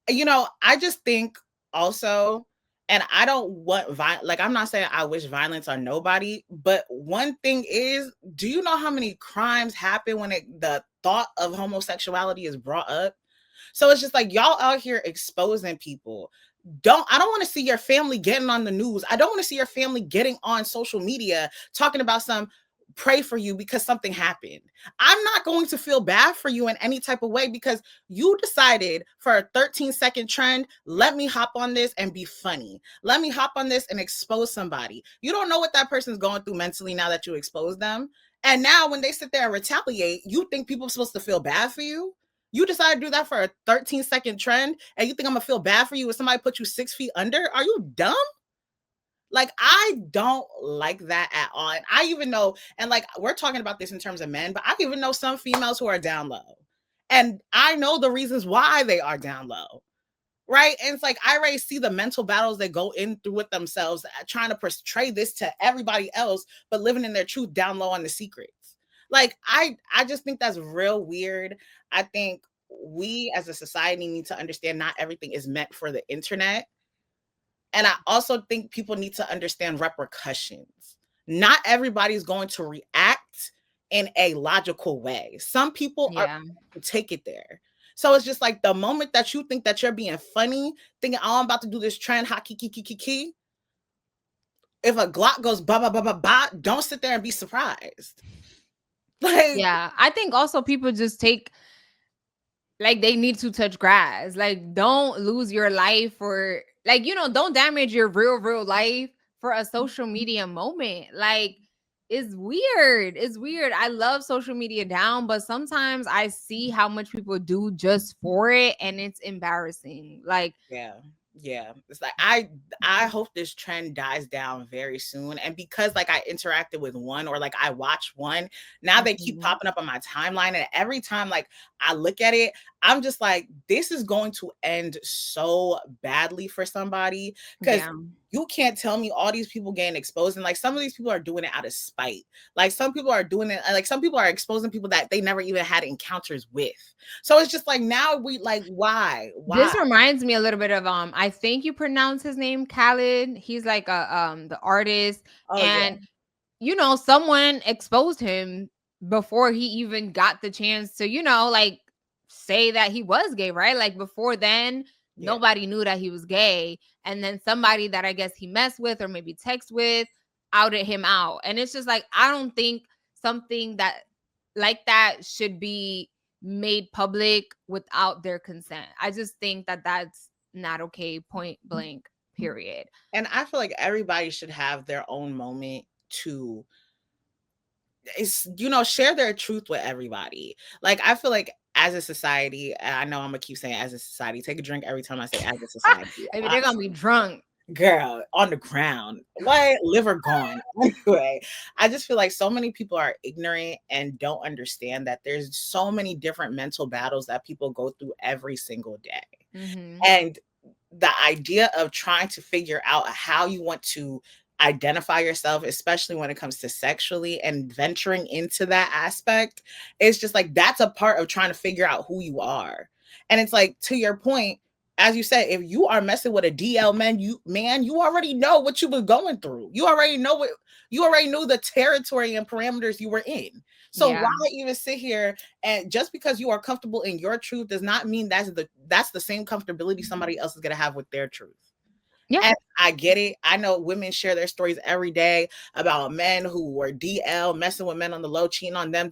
I just think also, and I don't want like I'm not saying I wish violence on nobody, but one thing is, do you know how many crimes happen when the thought of homosexuality is brought up? So it's just like y'all out here exposing people. I don't want to see your family getting on the news. I don't want to see your family getting on social media talking about some pray for you because something happened. I'm not going to feel bad for you in any type of way because you decided for a 13-second trend, let me hop on this and be funny. Let me hop on this and expose somebody. You don't know what that person's going through mentally now that you expose them. And now when they sit there and retaliate, you think people are supposed to feel bad for you? You decide to do that for a 13-second trend, and you think I'm gonna feel bad for you if somebody put you 6 feet under? Are you dumb? Like, I don't like that at all. And I even know, and like, we're talking about this in terms of men, but I even know some females who are down low. And I know the reasons why they are down low. Right. And it's like, I already see the mental battles they go in through with themselves, trying to portray this to everybody else, but living in their truth down low on the secrets. Like, I just think that's real weird. I think we as a society need to understand not everything is meant for the internet. And I also think people need to understand repercussions. Not everybody's going to react in a logical way. Some people are Yeah. take it there. So it's just like the moment that you think that you're being funny, thinking, oh, I'm about to do this trend, ha, ki. If a Glock goes ba ba ba ba ba, don't sit there and be surprised. Like, Yeah. I think also people just take, like, they need to touch grass. Like, don't lose your life for, like, don't damage your real life for a social media moment. Like, it's weird. It's weird. I love social media down, but sometimes I see how much people do just for it, and it's embarrassing. Like, yeah. Yeah. It's like I hope this trend dies down very soon. And because like I interacted with one or like I watched one, now they keep mhm. popping up on my timeline. And every time like I look at it, I'm just like, this is going to end so badly for somebody. Because Yeah. you can't tell me all these people getting exposed. And like some of these people are doing it out of spite. Like some people are doing it, like some people are exposing people that they never even had encounters with. So it's just like now we like, why? Why? This reminds me a little bit of I think you pronounce his name Khaled. He's like a the artist, Oh yeah. and someone exposed him before he even got the chance to, like say that he was gay, right? Like before then, Yeah. nobody knew that he was gay. And then somebody that I guess he messed with or maybe text with outed him out. And it's just like, I don't think something that like that should be made public without their consent. I just think that that's not okay, point blank, period. And I feel like everybody should have their own moment to share their truth with everybody. Like I feel like as a society, and I know I'm gonna keep saying as a society, take a drink every time I say as a society. Maybe they're gonna be drunk. Girl, on the ground. What? Liver gone. Anyway, I just feel like so many people are ignorant and don't understand that there's so many different mental battles that people go through every single day. Mm-hmm. And the idea of trying to figure out how you want to identify yourself, especially when it comes to sexually and venturing into that aspect, it's just like that's a part of trying to figure out who you are. And it's like, to your point, as you said, if you are messing with a DL man, you already know what you were going through. You already knew the territory and parameters you were in. So Yeah. why even sit here, and just because you are comfortable in your truth does not mean that's the same comfortability somebody else is gonna have with their truth. Yeah. And I get it. I know women share their stories every day about men who were DL, messing with men on the low, cheating on them.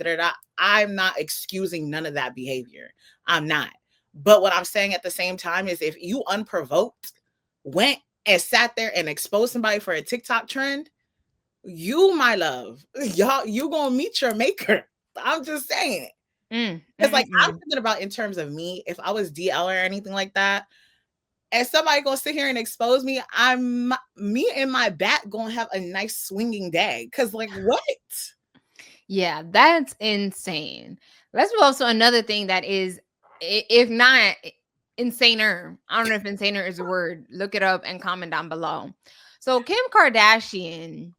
I'm not excusing none of that behavior. I'm not. But what I'm saying at the same time is if you unprovoked went and sat there and exposed somebody for a TikTok trend, you, my love, you gonna meet your maker. I'm just saying. It's like I'm thinking about in terms of me, if I was DL or anything like that, and somebody gonna sit here and expose me, me and my bat gonna have a nice swinging day. Cause like what? Yeah, that's insane. Let's move on to another thing that is, if not insaner, I don't know if insaner is a word. Look it up and comment down below. So Kim Kardashian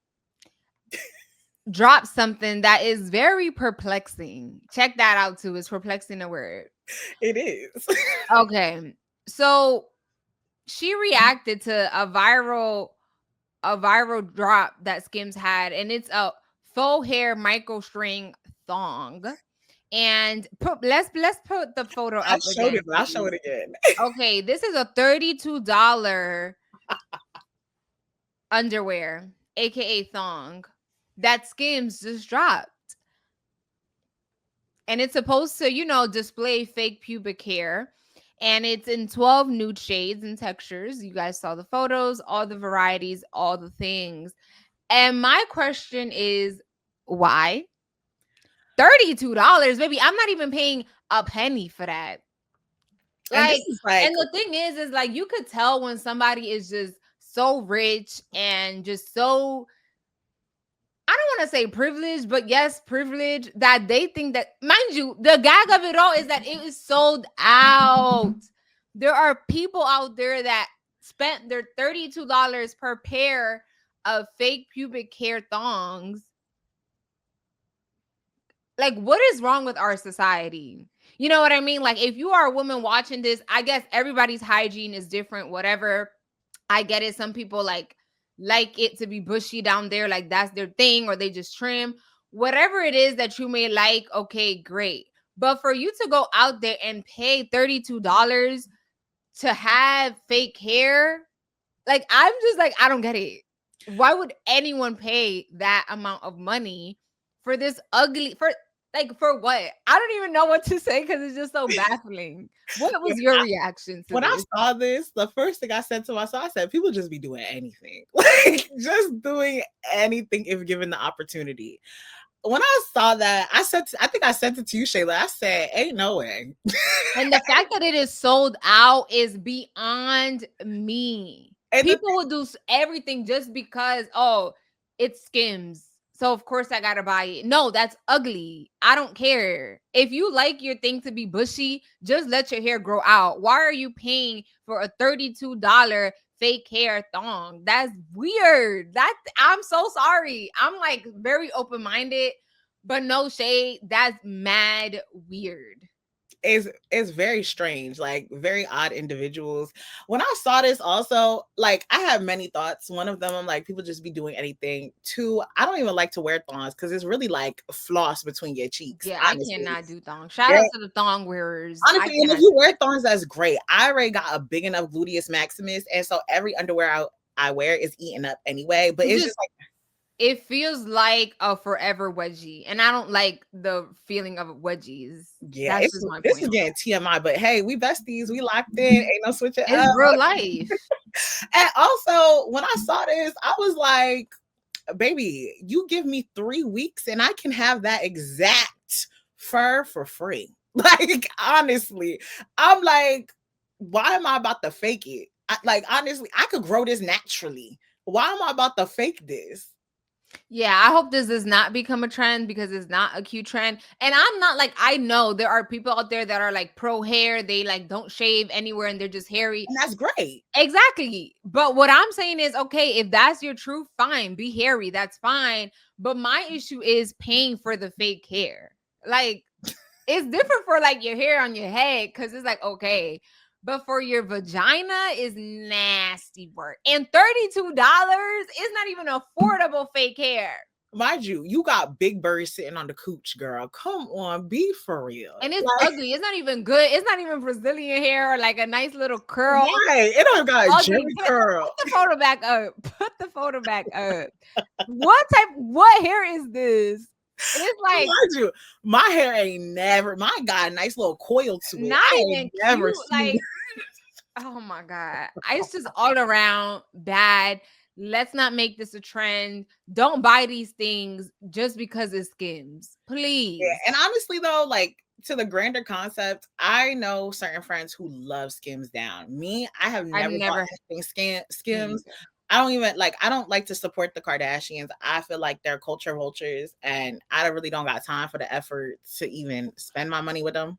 dropped something that is very perplexing. Check that out too. It's perplexing a word. It is. Okay. So she reacted to a viral drop that Skims had, and it's a faux hair micro string thong. And let's put the photo up again. I'll show it again. Okay, this is a $32 underwear, aka thong, that Skims just dropped. And it's supposed to, display fake pubic hair. And it's in 12 nude shades and textures. You guys saw the photos, all the varieties, all the things. And my question is, why? $32, baby. I'm not even paying a penny for that. And the thing is like you could tell when somebody is just so rich and just so, I don't want to say privileged, but yes, privileged, that they think that, mind you, the gag of it all is that it is sold out. There are people out there that spent their $32 per pair of fake pubic hair thongs. Like, what is wrong with our society? You know what I mean? Like, if you are a woman watching this, I guess everybody's hygiene is different, whatever. I get it. Some people like it to be bushy down there, like that's their thing, or they just trim. Whatever it is that you may like, okay, great. But for you to go out there and pay $32 to have fake hair, like, I'm just like, I don't get it. Why would anyone pay that amount of money for this ugly, for what? I don't even know what to say because it's just so baffling. What was your reaction to when this? I saw this? The first thing I said to myself, I said, people just be doing anything. Like, just doing anything if given the opportunity. When I saw that, I think I sent it to you, Shayla. I said, ain't no way. And the fact that it is sold out is beyond me. And people will do everything just because, oh, it Skims, so of course I gotta buy it. No, that's ugly. I don't care. If you like your thing to be bushy, just let your hair grow out. Why are you paying for a $32 fake hair thong? That's weird. I'm so sorry. I'm like very open-minded, but no shade. That's mad weird. is very strange, like very odd individuals. When I saw this also, like I have many thoughts. One of them, I'm like, people just be doing anything. Two, I don't even like to wear thongs because it's really like floss between your cheeks, Yeah, I honestly. cannot do thong. Shout Yeah. out to the thong wearers. I Honestly, and if cannot you do wear thongs, that's great. I already got a big enough gluteus maximus, and so every underwear I wear is eaten up anyway. But it. it's just like, It feels like a forever wedgie, and I don't like the feeling of wedgies. yeah, That's just my this point is on getting it. TMI. But hey, we besties, we locked in, ain't no switching It's up. real life. And also, when I saw this, I was like, baby, you give me 3 weeks and I can have that exact fur for free. Like, honestly, I'm like, why am I about to fake it? Like, honestly, I could grow this naturally. Why am I about to fake this? Yeah, I hope this does not become a trend because it's not a cute trend. And I'm not like, I know there are people out there that are like pro hair. They like don't shave anywhere and they're just hairy. And that's great. Exactly. But what I'm saying is, okay, if that's your truth, fine, be hairy. That's fine. But my issue is paying for the fake hair. Like, it's different for like your hair on your head because it's like, okay. But for your vagina is nasty work. And $32 is not even affordable fake hair. Mind you, you got Big Bird sitting on the cooch, girl. Come on, be for real. And it's like, ugly. It's not even good. It's not even Brazilian hair or like a nice little curl. right. It don't got a Ugly. jerry curl. Put the photo back up. Put the photo back up. What hair is this? It's like, Mind you, my hair ain't never. Mine got a nice little coil to it. not I even ain't never cute. seen. Like, oh my God. It's just all around bad. Let's not make this a trend. Don't buy these things just because it's Skims. Please. Yeah. And honestly, though, like to the grander concept, I know certain friends who love Skims down. Me, I have never bought anything Skims. I don't like to support the Kardashians. I feel like they're culture vultures and I really don't got time for the effort to even spend my money with them.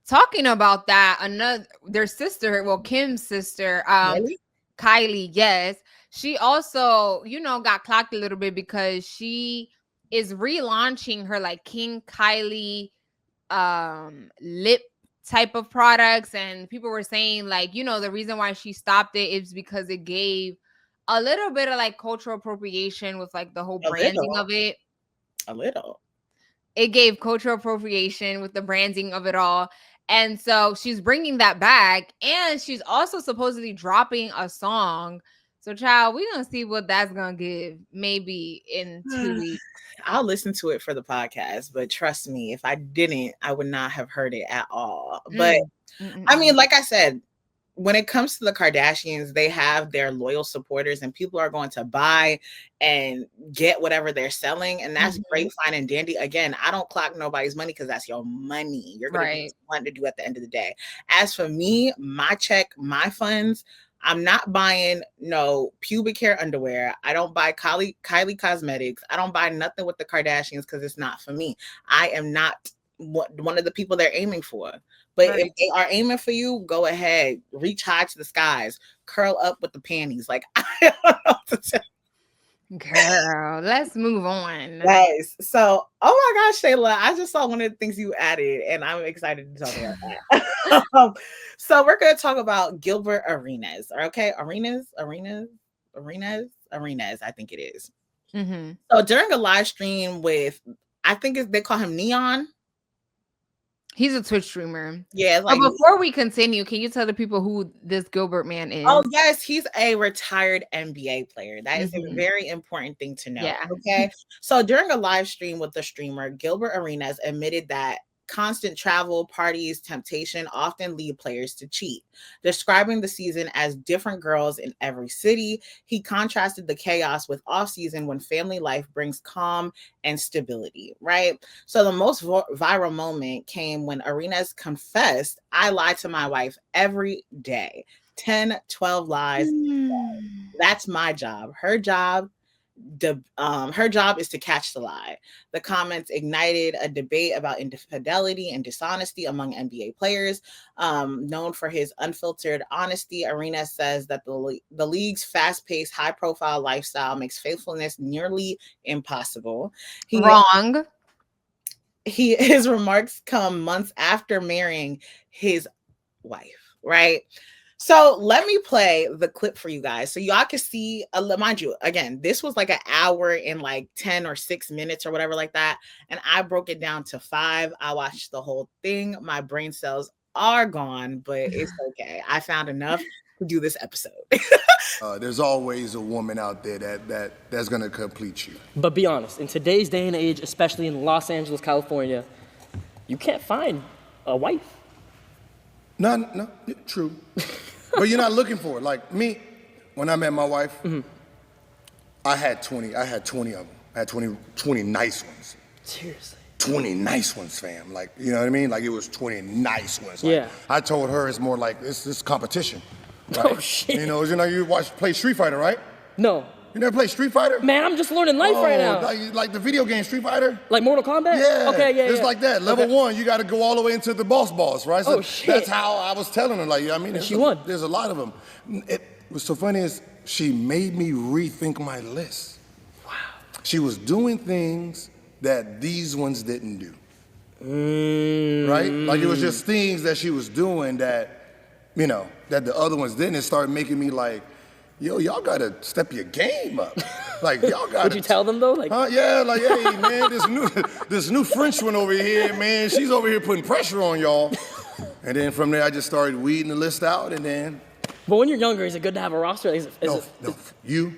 Talking about that, their sister, well, Kim's sister, Really? Kylie, yes, she also, got clocked a little bit because she is relaunching her like King Kylie lip type of products, and people were saying like, the reason why she stopped it is because it gave a little bit of like cultural appropriation with like the whole branding of it. A little. It gave cultural appropriation with the branding of it all. And so she's bringing that back, and she's also supposedly dropping a song. So, child, we're going to see what that's going to give maybe in 2 weeks. I'll listen to it for the podcast, but trust me, if I didn't, I would not have heard it at all. But I mean, like I said, when it comes to the Kardashians, they have their loyal supporters and people are going to buy and get whatever they're selling. And that's great, fine, and dandy. Again, I don't clock nobody's money because that's your money. You're going to do what to do at the end of the day. As for me, my check, my funds, I'm not buying no pubic hair underwear. I don't buy Kylie cosmetics. I don't buy nothing with the Kardashians because it's not for me. I am not one of the people they're aiming for. But if they are aiming for you, go ahead, reach high to the skies, curl up with the panties. Like, I don't know what to tell you. Girl, let's move on. Guys, so oh my gosh, Shayla, I just saw one of the things you added, and I'm excited to talk about that. So we're gonna talk about Gilbert Arenas. Okay, Arenas, I think it is. So during a live stream with, I think they call him Neon. He's a Twitch streamer. Yeah. Like, but before we continue, can you tell the people who this Gilbert man is? Oh, yes. He's a retired NBA player. That is a very important thing to know. Yeah. Okay. So during a live stream with the streamer, Gilbert Arenas admitted that constant travel, parties, temptation often lead players to cheat. Describing the season as different girls in every city, he contrasted the chaos with off-season when family life brings calm and stability, right? So the most viral moment came when Arenas confessed, "I lie to my wife every day." 10, 12 lies. That's my job. Her job is to catch the lie. The comments ignited a debate about infidelity and dishonesty among NBA players. Known for his unfiltered honesty, Arenas says that the league's fast-paced, high-profile lifestyle makes faithfulness nearly impossible. Wrong. his remarks come months after marrying his wife, right? So let me play the clip for you guys so y'all can see. Mind you, again, this was like an hour and like 10 or 6 minutes or whatever like that. And I broke it down to 5. I watched the whole thing. My brain cells are gone, but it's okay. I found enough to do this episode. There's always a woman out there that's gonna complete you. But be honest, in today's day and age, especially in Los Angeles, California, you can't find a wife. No, true. But you're not looking for it. Like me, when I met my wife, I had 20 of them. I had 20 nice ones. Seriously. 20 nice ones, fam. Like, you know what I mean? Like, it was 20 nice ones. Like, Yeah. I told her it's more like, this competition. Right? Oh, shit. You know, you play Street Fighter, right? No. You never play Street Fighter? Man, I'm just learning life right now. Like the video game Street Fighter? Like Mortal Kombat? Yeah. Okay, yeah, It's like that. Level 1, you got to go all the way into the boss, right? So oh, shit. That's how I was telling her. Like, I mean, She won. There's a lot of them. What's so funny is she made me rethink my list. Wow. She was doing things that these ones didn't do. Right? Like, it was just things that she was doing that, you know, that the other ones didn't. It started making me like, yo, y'all gotta step your game up. Like, y'all gotta. Would you tell them though? Like, yeah, like, hey, man, this new French one over here, man, she's over here putting pressure on y'all. And then from there, I just started weeding the list out, and then. But when you're younger, is it good to have a roster? No, you,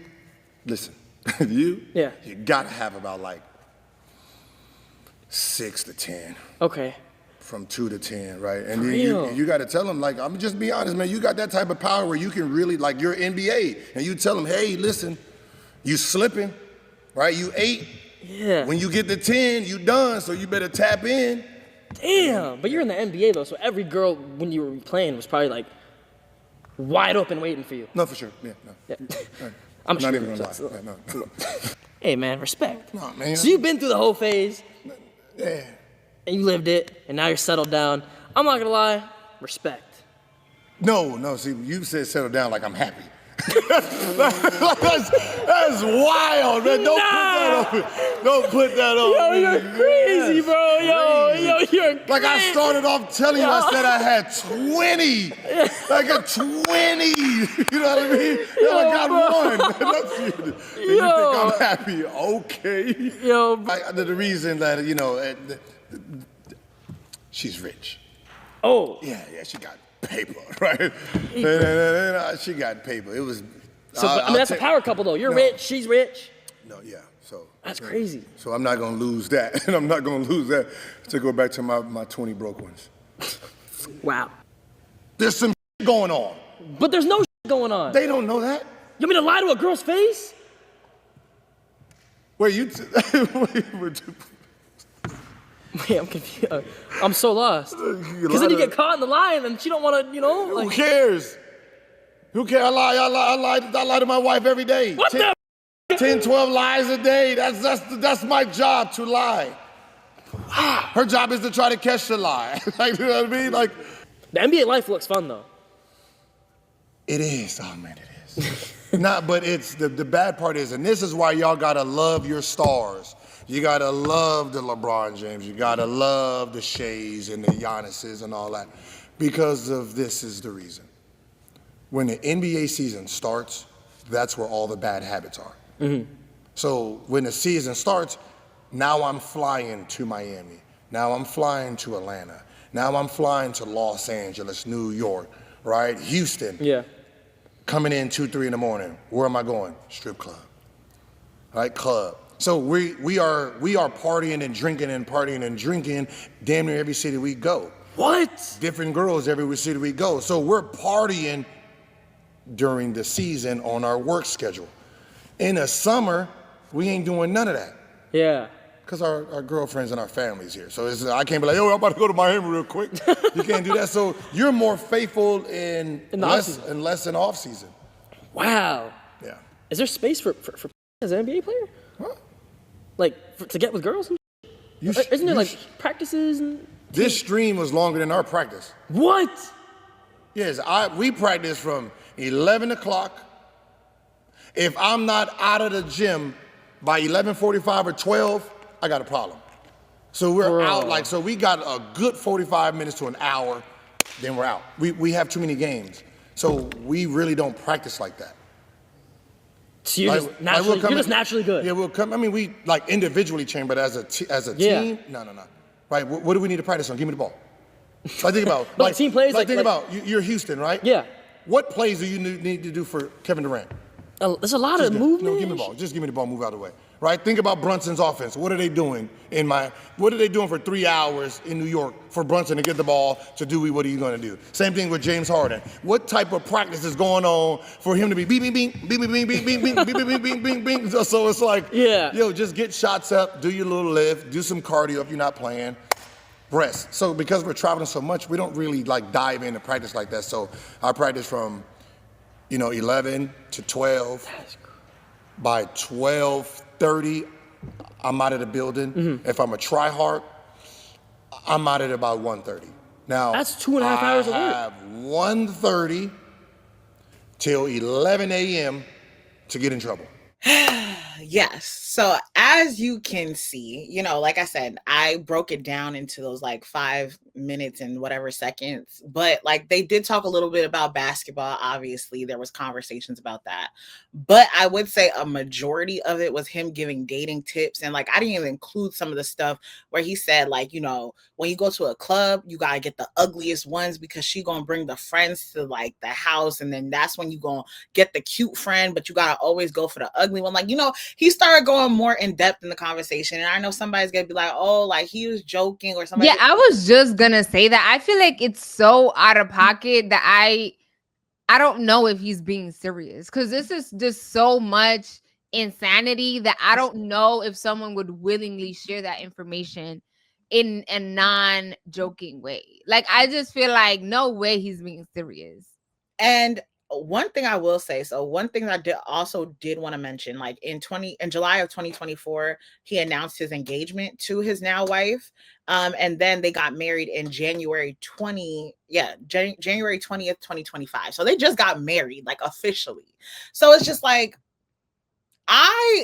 listen, you gotta have about like 6 to 10. Okay. From 2 to 10, right? And For then real? you got to tell them, like, I'm just be honest, man. You got that type of power where you can really, like, you're NBA, and you tell them, hey, listen, you slipping, right? You 8. Yeah. When you get to 10, you done, so you better tap in. Damn. But you're in the NBA though, so every girl when you were playing was probably like wide open waiting for you. No, for sure. Yeah, no. Yeah. Right. I'm not sure. even gonna lie. No. Hey man, respect. No, man. So you've been through the whole phase. Yeah. And you lived it, and now you're settled down. I'm not gonna lie, respect. No, see, you said settle down like I'm happy. that's wild, man. Don't put that on. Yo, you're crazy, bro. Yo, you're crazy. Like, I started off telling you, I said I had 20. Like a 20. You know what I mean? Yo, I got one. That's it. And you think I'm happy? Okay. Yo, the reason that, you know, she's rich. Oh. Yeah, she got paper, right? She got paper. It was. So, I mean, that's a power couple, though. You're rich, she's rich. No, yeah. So that's crazy. So I'm not gonna lose that, and I'm not gonna lose that to go back to my 20 broke ones. Wow. There's some going on. But there's no going on. They don't know that. You want me to lie to a girl's face? Wait, Wait, I'm confused. I'm so lost. Because then you get caught in the lie, and then she don't want to, you know. Like... Who cares? Who cares? I lie to my wife every day. What 10, 12 lies a day. That's my job, to lie. Her job is to try to catch the lie. Like, you know what I mean? Like, the NBA life looks fun though. It is. Oh man, it is. But it's the bad part is, and this is why y'all gotta love your stars. You gotta love the LeBron James. You gotta love the Sheys and the Giannis's and all that, because of this is the reason. When the NBA season starts, that's where all the bad habits are. Mm-hmm. So when the season starts, now I'm flying to Miami. Now I'm flying to Atlanta. Now I'm flying to Los Angeles, New York, right? Houston. Yeah. Coming in 2, 3 in the morning. Where am I going? Strip club. Right? Club. So we are partying and drinking damn near every city we go. What? Different girls every city we go. So we're partying during the season on our work schedule. In the summer, we ain't doing none of that. Yeah. Because our girlfriends and our families here. So I can't be like, yo, I'm about to go to Miami real quick. You can't do that. So you're more faithful in less in off season. Wow. Yeah. Is there space for as an NBA player? Huh? Like to get with girls? Isn't there like practices and? This stream was longer than our practice. What? Yes, we practice from 11 o'clock. If I'm not out of the gym by 11:45 or 12, I got a problem. So we're out, like, so we got a good 45 minutes to an hour, then we're out. We have too many games. So we really don't practice like that. So you're, just naturally good. Yeah, we'll come. I mean, we like individually train, but as a team, no. Right? What do we need to practice on? Give me the ball. Like, think about like team plays. Like, think about you're Houston, right? Yeah. What plays do you need to do for Kevin Durant? There's a lot of movement. No, give me the ball. Just give me the ball. Move out of the way. Right? Think about Brunson's offense. What are they doing what are they doing for 3 hours in New York for Brunson to get the ball to do what he's going to do? Same thing with James Harden. What type of practice is going on for him to be bing, bing, bing, bing, bing, bing, bing, bing, bing, bing, bing, bing, bing. So it's like, yo, just get shots up, do your little lift, do some cardio if you're not playing, rest. So because we're traveling so much, we don't really like dive into practice like that. So I practice from 11 to 12. By 12:30, I'm out of the building. Mm-hmm. If I'm a try-hard, I'm out at about 1:30. Now, that's 2.5 hours of work. I have 1:30 till 11 a.m. to get in trouble. Yes. So as you can see, like I said, I broke it down into those like 5 minutes and whatever seconds, but like they did talk a little bit about basketball. Obviously there was conversations about that, but I would say a majority of it was him giving dating tips. And like, I didn't even include some of the stuff where he said like, when you go to a club, you got to get the ugliest ones because she going to bring the friends to like the house. And then that's when you going to get the cute friend, but you got to always go for the ugly one. Like, he started going more in depth in the conversation. And I know somebody's going to be like, oh, like he was joking or something. Yeah, I was just going to say that. I feel like it's so out of pocket that I don't know if he's being serious, because this is just so much insanity that I don't know if someone would willingly share that information in a non-joking way. Like, I just feel like no way he's being serious. And one thing I will say, so one thing I did want to mention, like in July of 2024, he announced his engagement to his now wife. And then they got married in January 20th, 2025. So they just got married, like officially. So it's just like,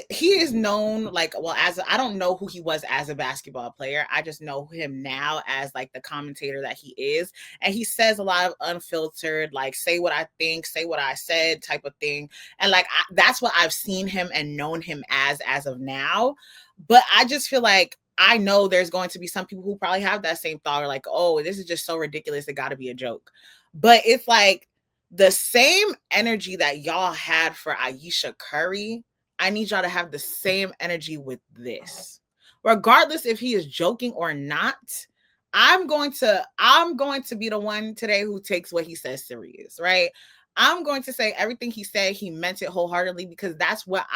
he is known like, well, I don't know who he was as a basketball player. I just know him now as like the commentator that he is. And he says a lot of unfiltered, like say what I think, say what I said type of thing. And like, that's what I've seen him and known him as of now. But I just feel like, I know there's going to be some people who probably have that same thought, or like, oh, this is just so ridiculous. It got to be a joke. But it's like the same energy that y'all had for Ayesha Curry, I need y'all to have the same energy with this. Regardless if he is joking or not, I'm going to be the one today who takes what he says serious, right? I'm going to say everything he said, he meant it wholeheartedly, because that's what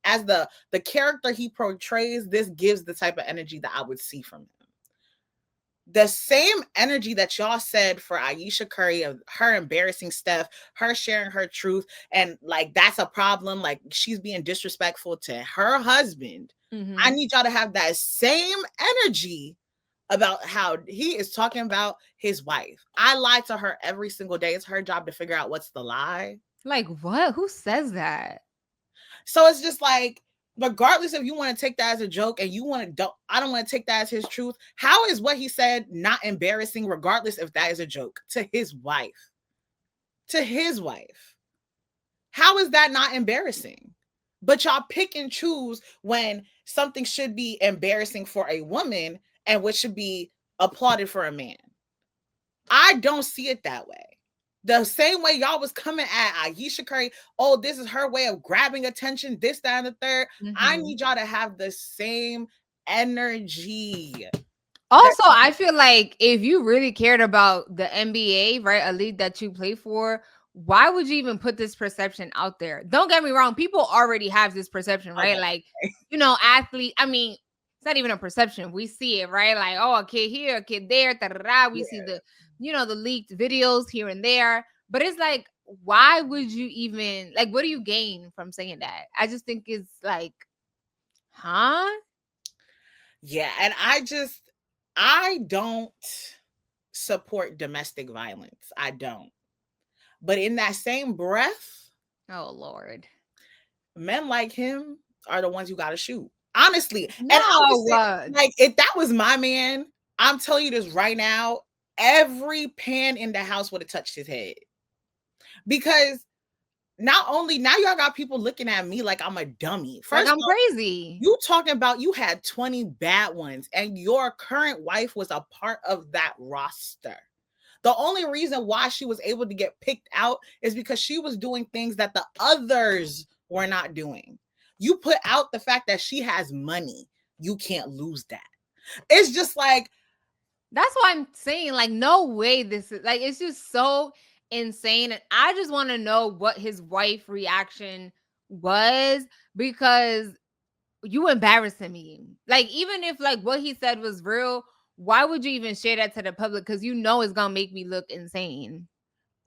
as the character he portrays, this gives the type of energy that I would see from him. The same energy that y'all said for Ayesha Curry, of her embarrassing stuff, her sharing her truth, and like that's a problem, like she's being disrespectful to her husband. Mm-hmm. I need y'all to have that same energy about how he is talking about his wife. I lie to her every single day. It's her job to figure out what's the lie. Like what? Who says that? So it's just like, regardless if you want to take that as a joke and I don't want to take that as his truth. How is what he said not embarrassing, regardless if that is a joke to his wife? To his wife. How is that not embarrassing? But y'all pick and choose when something should be embarrassing for a woman and what should be applauded for a man. I don't see it that way. The same way y'all was coming at Ayesha Curry, oh, this is her way of grabbing attention, this, that, and the third. Mm-hmm. I need y'all to have the same energy. Also, I feel like if you really cared about the NBA, right, a league that you play for, why would you even put this perception out there? Don't get me wrong. People already have this perception, right? Okay. Like, athlete. I mean, it's not even a perception. We see it, right? Like, oh, a kid here, a kid there. We see the leaked videos here and there. But it's like, why would you even, like, what do you gain from saying that? I just think it's like, huh? Yeah. And I don't support domestic violence. I don't. But in that same breath, oh Lord, men like him are the ones you got to shoot. Honestly. No, And I would say, like, if that was my man, I'm telling you this right now, every pan in the house would have touched his head. Because not only now y'all got people looking at me like I'm a dummy. Like First I'm crazy. you talking about you had 20 bad ones and your current wife was a part of that roster. The only reason why she was able to get picked out is because she was doing things that the others were not doing. You put out the fact that she has money. You can't lose that. It's just like, that's why I'm saying, like, no way this is, like, it's just so insane. And I just want to know what his wife reaction was, because you embarrassing me. Like, even if like what he said was real, why would you even share that to the public? Because you know it's gonna make me look insane.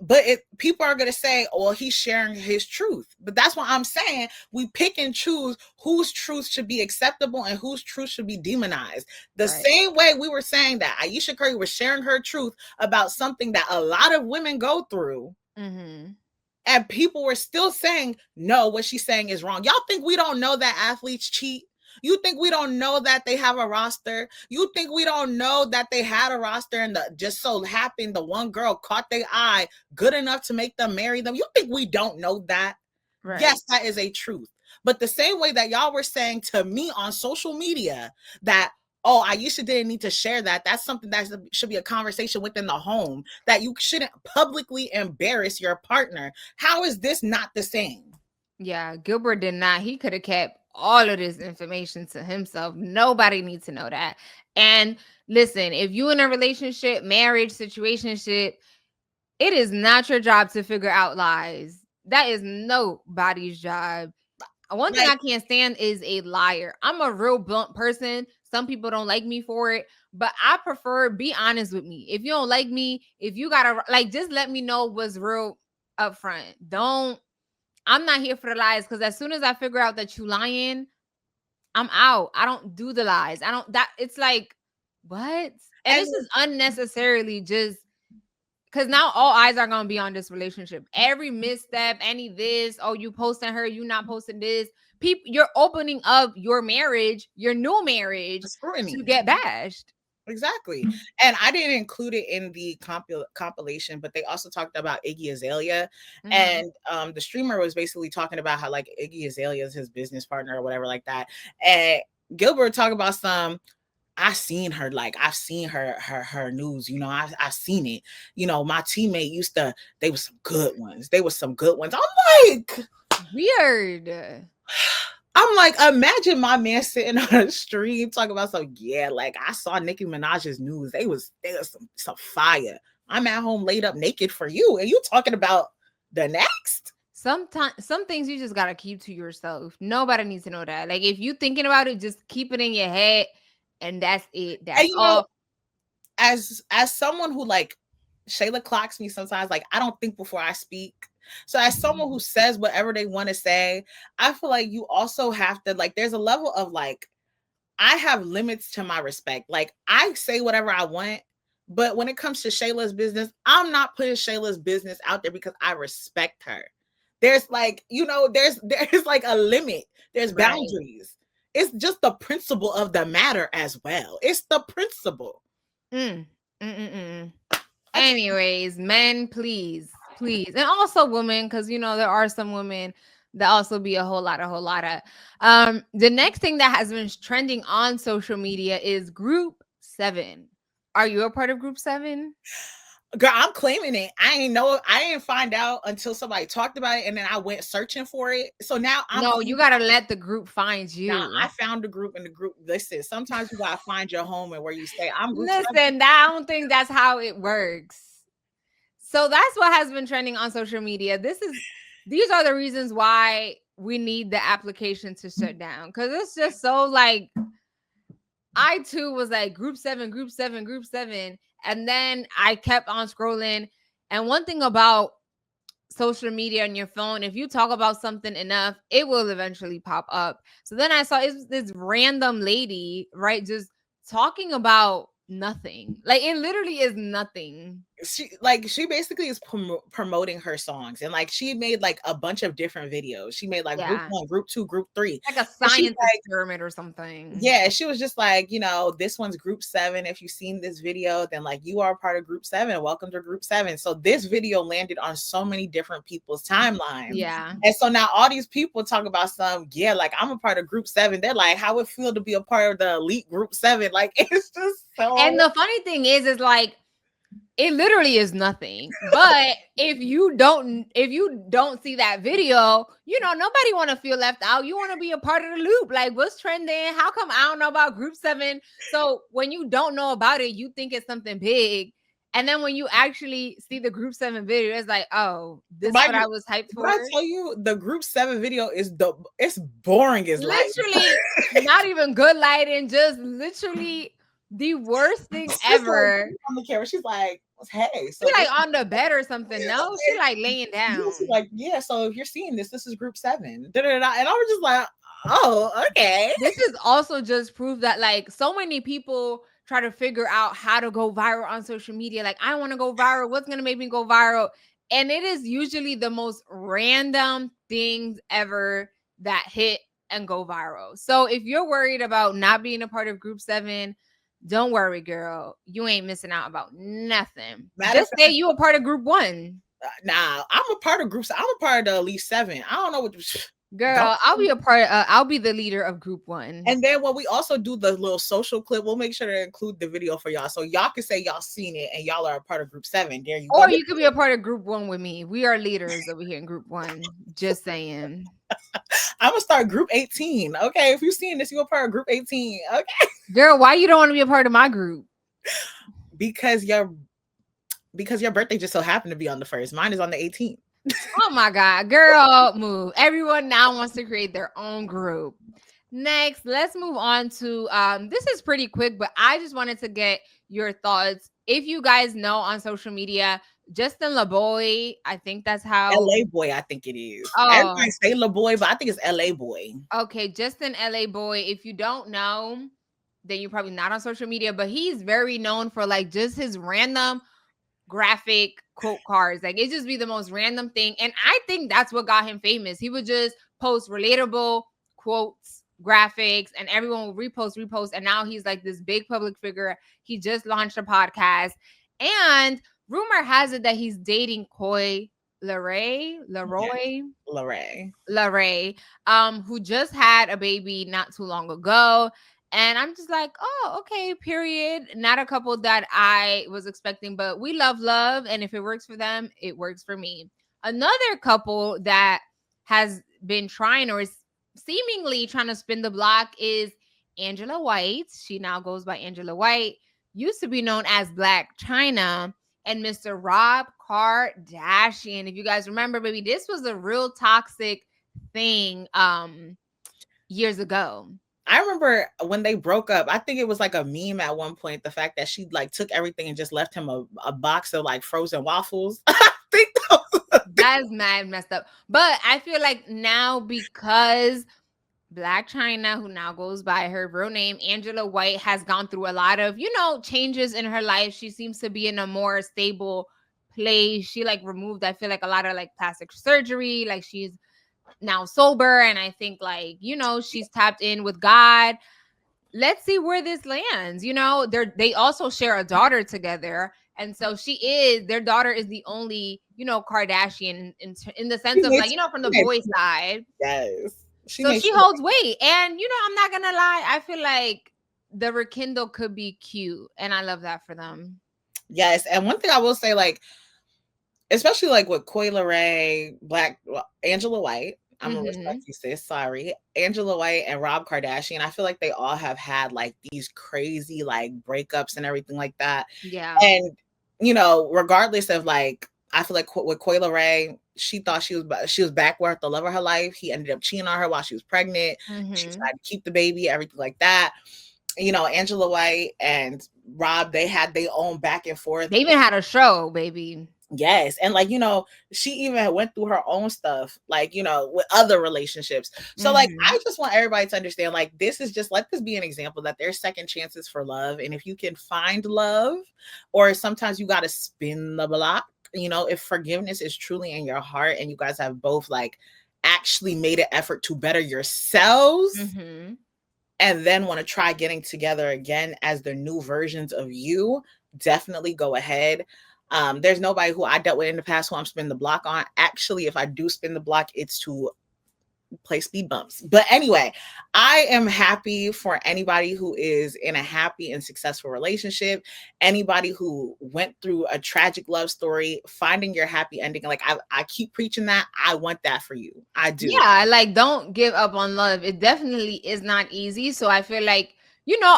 but people are going to say, oh, well, he's sharing his truth. But that's what I'm saying. We pick and choose whose truth should be acceptable and whose truth should be demonized. The same way we were saying that Ayesha Curry was sharing her truth about something that a lot of women go through. Mm-hmm. And people were still saying, no, what she's saying is wrong. Y'all think we don't know that athletes cheat? You think we don't know that they have a roster? You think we don't know that they had a roster and just so happened the one girl caught their eye good enough to make them marry them? You think we don't know that? Right. Yes, that is a truth. But the same way that y'all were saying to me on social media that, oh, Ayesha didn't need to share that. That's something that should be a conversation within the home, that you shouldn't publicly embarrass your partner. How is this not the same? Yeah, Gilbert did not. He could have kept all of this information to himself. Nobody needs to know that. And listen, if you in a relationship, marriage, situationship, it is not your job to figure out lies. That is nobody's job. One thing I can't stand is a liar. I'm a real blunt person. Some people don't like me for it, but I prefer be honest with me. If you don't like me, if you gotta like, just let me know what's real up front. I'm not here for the lies, because as soon as I figure out that you lying, I'm out. I don't do the lies. It's like, what? And this is unnecessarily just because now all eyes are going to be on this relationship. Every misstep, any this, oh, you posting her, you not posting this. People, you're opening up your marriage, your new marriage, to get bashed. Exactly. And I didn't include it in the compilation, but they also talked about Iggy Azalea. Mm-hmm. And the streamer was basically talking about how like Iggy Azalea is his business partner or whatever like that. And Gilbert talked about I've seen her news, you know, I've seen it. You know, my teammate they were some good ones. I'm like, weird. I'm like, imagine my man sitting on a stream talking about like I saw Nicki Minaj's news. They was some fire. I'm at home laid up naked for you, and you talking about the next. Sometimes some things you just gotta keep to yourself. Nobody needs to know that. Like, if you thinking about it, just keep it in your head, and that's it. That's all. Know, as someone who like Shayla clocks me sometimes, like I don't think before I speak. So as someone who says whatever they want to say, I feel like you also have to, like, there's a level of like, I have limits to my respect. Like, I say whatever I want, but when it comes to Shayla's business, I'm not putting Shayla's business out there because I respect her. There's like, you know, there's like a limit. There's boundaries. It's just the principle of the matter as well. It's the principle. Anyways, men, please. And also women, because, you know, there are some women that also be a whole lot of. The next thing that has been trending on social media is Group 7. Are you a part of Group 7? Girl, I'm claiming it. I didn't find out until somebody talked about it, and then I went searching for it. So now you gotta let the group find you. Now I found the group, and the group. Listen, sometimes you gotta find your home and where you stay. I don't think that's how it works. So that's what has been trending on social media. These are the reasons why we need the application to shut down, because it's just so like, I too was like Group 7, and then I kept on scrolling. And one thing about social media on your phone, if you talk about something enough, it will eventually pop up. So then I saw this random lady, right, just talking about nothing. Like, it literally is nothing. she basically is promoting her songs, and like she made like a bunch of different videos. She made like group 1, group 2, group 3, like a science experiment or something. Yeah, she was just like, this one's group 7. If you've seen this video, then like you are part of group 7. Welcome to group 7. So this video landed on so many different people's timeline. Yeah. And so now all these people talk about like I'm a part of group 7. They're like, how it feel to be a part of the elite group 7. Like it's just so. And the funny thing is like, it literally is nothing. But if you don't see that video, nobody want to feel left out. You want to be a part of the loop. Like, what's trending? How come I don't know about group 7? So when you don't know about it, you think it's something big. And then when you actually see the group 7 video, it's like, oh, this is what I was hyped for. I tell you, the group 7 video it's boring as literally not even good lighting, just literally the worst thing ever. Like, on the camera, she's like, hey. So she's like on the bed or something. No, she's like laying down. She's like, yeah, so if you're seeing this is group 7. And I was just like, oh, okay. This is also just proof that like so many people try to figure out how to go viral on social media. Like, I want to go viral. What's going to make me go viral? And it is usually the most random things ever that hit and go viral. So if you're worried about not being a part of group 7, don't worry, girl. You ain't missing out about nothing. Just say you a part of group 1. Nah, I'm a part of groups. I'm a part of the elite 7. I don't know what. Girl, I'll be a part. I'll be the leader of group 1. And then when we also do the little social clip, we'll make sure to include the video for y'all, so y'all can say y'all seen it and y'all are a part of group 7. There you go. Or you could be a part of group 1 with me. We are leaders over here in group 1. Just saying. I'm gonna start group 18. Okay, if you've seen this, you're a part of group 18. Okay, girl, why you don't want to be a part of my group? Because your birthday just so happened to be on the 1st. Mine is on the 18th. Oh my God, girl, move. Everyone now wants to create their own group. Next, let's move on to this is pretty quick, but I just wanted to get your thoughts. If you guys know on social media, justinlaboy, I think that's how LA boy, I think it is. Oh. Everybody say LaBoy, but I think it's LA boy. Okay, Justin LA boy. If you don't know, then you're probably not on social media, but he's very known for like just his random graphic quote cards. Like, it just be the most random thing. And I think that's what got him famous. He would just post relatable quotes, graphics, and everyone will repost. And now he's like this big public figure. He just launched a podcast. And rumor has it that he's dating coileray, who just had a baby not too long ago. And I'm just like, oh, okay, period. Not a couple that I was expecting, but we love. And if it works for them, it works for me. Another couple that has been trying or is seemingly trying to spin the block is Angelawhite. She now goes by Angelawhite, used to be known as Black China, and Mr. Robkardashian. If you guys remember, baby, this was a real toxic thing years ago. I remember when they broke up, I think it was like a meme at one point, the fact that she like took everything and just left him a box of like frozen waffles. I think that's mad messed up. But I feel like now, because Black China, who now goes by her real name, Angelawhite, has gone through a lot of, changes in her life. She seems to be in a more stable place. She like removed, I feel like, a lot of like plastic surgery. Like, she's now sober, and I think like, she's tapped in with God. Let's see where this lands. They also share a daughter together, and so their daughter is the only Kardashian in the sense of like, from the boy side. Yes. She holds weight, and I'm not gonna lie, I feel like the rekindle could be cute, and I love that for them. Yes, and one thing I will say, like, especially like with coileray, Angelawhite, I'm gonna respect you, sis. Sorry, Angelawhite and Rob Kardashian. I feel like they all have had like these crazy like breakups and everything like that. Yeah, and regardless of like, I feel like with coileray, she thought she was back with the love of her life. He ended up cheating on her while she was pregnant. She tried to keep the baby, everything like that. Angelawhite and Rob, they had their own back and forth. They even had a show, baby. Yes. And like, she even went through her own stuff, like, with other relationships. So like, I just want everybody to understand, like, this is just, let this be an example that there's second chances for love. And if you can find love, or sometimes you got to spin the block, if forgiveness is truly in your heart and you guys have both like actually made an effort to better yourselves, and then want to try getting together again as the new versions of you, definitely go ahead. There's nobody who I dealt with in the past who I'm spinning the block on. Actually, if I do spin the block, it's to play speed bumps. But anyway, I am happy for anybody who is in a happy and successful relationship, anybody who went through a tragic love story, finding your happy ending. Like I keep preaching that. I want that for you. I do. Yeah, like, don't give up on love. It definitely is not easy. So I feel like,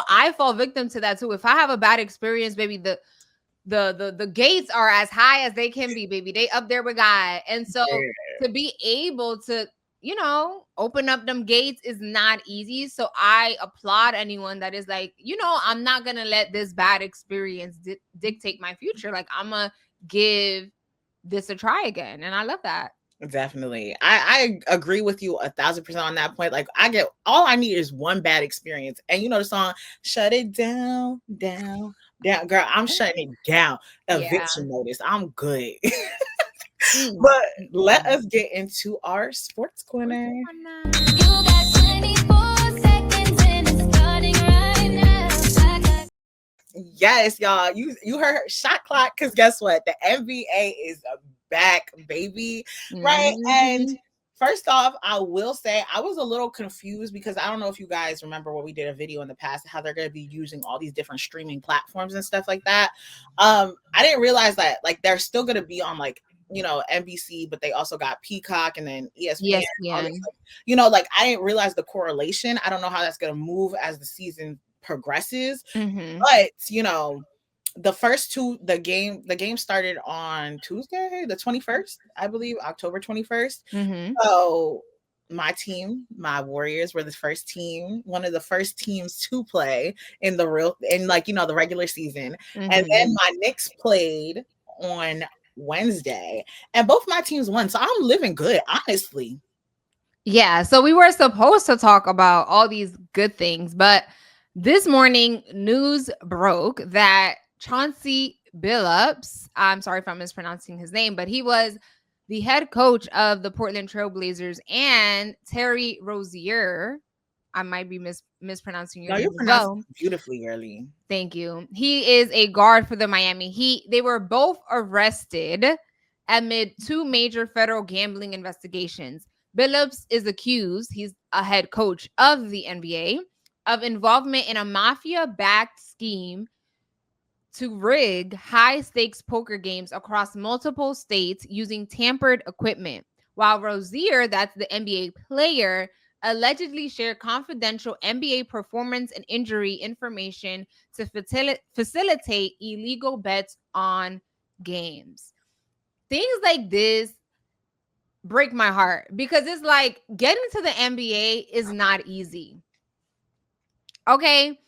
I fall victim to that too. If I have a bad experience, baby, the gates are as high as they can be, baby. They up there with God. And so to be able to, open up them gates is not easy. So I applaud anyone that is like, I'm not going to let this bad experience dictate my future. Like, I'm going to give this a try again. And I love that. Definitely. I agree with you 1,000% on that point. Like, all I need is one bad experience. And the song, shut it down, down, down. Girl, I'm shutting it down. Eviction notice. I'm good. But let us get into our sports corner. You got 24 seconds and it's starting right now. Yes, y'all. You heard shot clock, because guess what? The NBA is back, baby. Right. And first off, I will say I was a little confused because I don't know if you guys remember when we did a video in the past, how they're going to be using all these different streaming platforms and stuff like that. I didn't realize that like they're still going to be on like, NBC, but they also got Peacock and then ESPN. Like I didn't realize the correlation. I don't know how that's going to move as the season progresses. But the first two, the game started on Tuesday, the 21st, I believe, October 21st. So my team, my Warriors, were the first team, one of the first teams to play in the regular season. And then my Knicks played on Wednesday, and both my teams won. So I'm living good, honestly. Yeah, so we were supposed to talk about all these good things, but this morning news broke that Chauncey Billups, I'm sorry if I'm mispronouncing his name, but he was the head coach of the Portland Trailblazers, and Terry Rozier, I might be mispronouncing your name. You're pronouncing beautifully, girly. Thank you. He is a guard for the Miami Heat. They were both arrested amid two major federal gambling investigations. Billups is accused, he's a head coach of the NBA, of involvement in a mafia-backed scheme to rig high-stakes poker games across multiple states using tampered equipment, while Rozier, that's the NBA player, allegedly shared confidential NBA performance and injury information to facilitate illegal bets on games. Things like this break my heart because it's like getting to the NBA is not easy. Okay?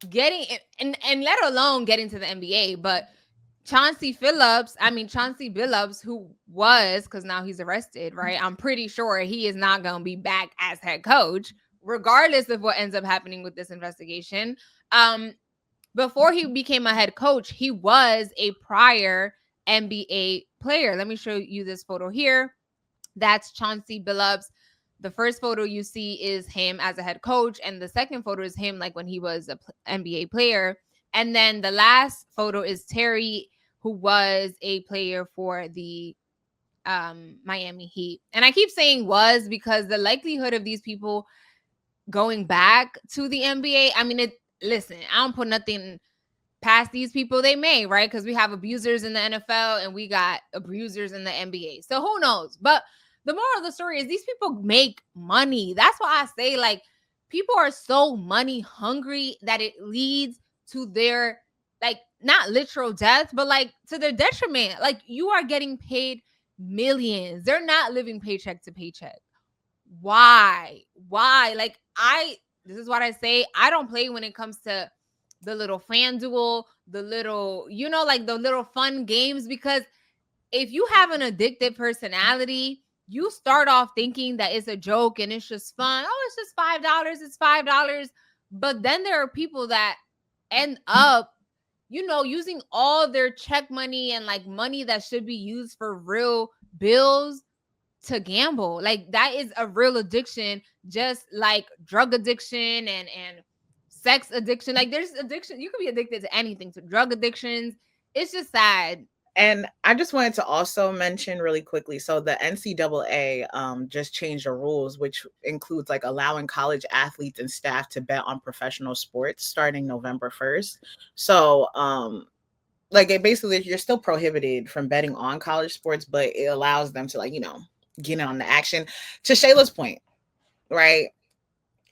Getting and let alone getting to the NBA, but Chauncey Billups, who was, because now he's arrested, right? I'm pretty sure he is not going to be back as head coach, regardless of what ends up happening with this investigation. Before he became a head coach, he was a prior NBA player. Let me show you this photo here. That's Chauncey Billups. The first photo you see is him as a head coach, and the second photo is him like when he was an NBA player. And then the last photo is Terry, who was a player for the Miami Heat. And I keep saying was because the likelihood of these people going back to the NBA, I mean, listen, I don't put nothing past these people. They may, right? Because we have abusers in the NFL and we got abusers in the NBA. So who knows? But the moral of the story is these people make money. That's why I say, like, people are so money hungry that it leads to their, like, not literal death, but like to their detriment. Like, you are getting paid millions. They're not living paycheck to paycheck. Why? Like, this is what I say. I don't play when it comes to the little FanDuel, the little, like the little fun games, because if you have an addicted personality, you start off thinking that it's a joke and it's just fun. Oh, it's just $5. It's $5. But then there are people that end up, using all their check money and like money that should be used for real bills to gamble. Like that is a real addiction, just like drug addiction and sex addiction. Like there's addiction. You could be addicted to anything, to drug addictions. It's just sad. And I just wanted to also mention really quickly, so the NCAA just changed the rules, which includes like allowing college athletes and staff to bet on professional sports starting November 1st. So like it basically, you're still prohibited from betting on college sports, but it allows them to like, get in on the action. To Shayla's point, right?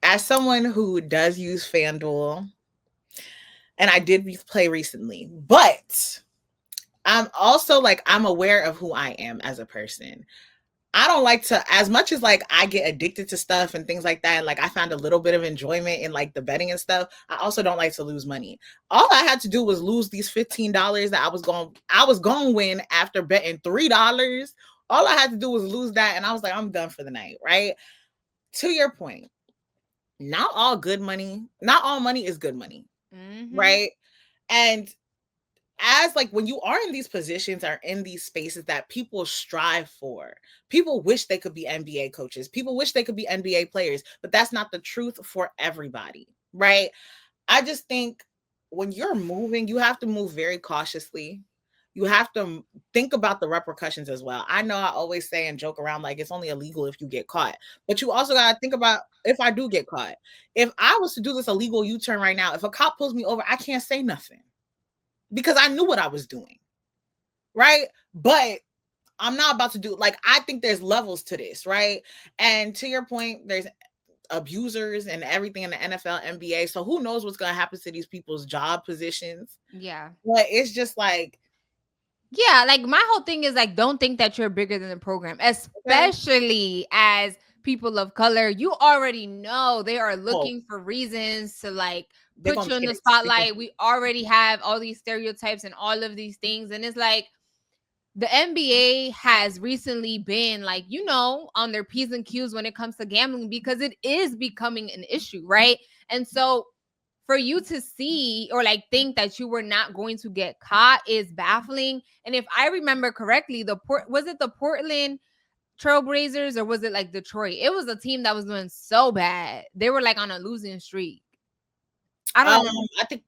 As someone who does use FanDuel, and I did play recently, but I'm also like, I'm aware of who I am as a person. I don't like to, as much as like I get addicted to stuff and things like that, and like I found a little bit of enjoyment in like the betting and stuff, I also don't like to lose money. All I had to do was lose these $15 that I was going to win after betting $3. All I had to do was lose that, and I was like, I'm done for the night, right? To your point, not all money is good money, right? And as like when you are in these positions or in these spaces that people strive for, people wish they could be NBA coaches, people wish they could be NBA players, but that's not the truth for everybody, right? I just think when you're moving, you have to move very cautiously. You have to think about the repercussions as well. I know I always say and joke around like it's only illegal if you get caught, but you also got to think about if I do get caught. If I was to do this illegal U-turn right now, if a cop pulls me over, I can't say nothing because I knew what I was doing, right? But I'm not about to do, like, I think there's levels to this, right? And to your point, there's abusers and everything in the NFL, NBA. So who knows what's going to happen to these people's job positions? Yeah. But it's just like, yeah, like my whole thing is like, don't think that you're bigger than the program, especially as people of color. You already know they are looking for reasons to like put you in the spotlight. We already have all these stereotypes and all of these things. And it's like the NBA has recently been like, on their P's and Q's when it comes to gambling because it is becoming an issue, right? And so for you to see or like think that you were not going to get caught is baffling. And if I remember correctly, was it the Portland Trailblazers or was it like Detroit? It was a team that was doing so bad. They were like on a losing streak. I don't know. I think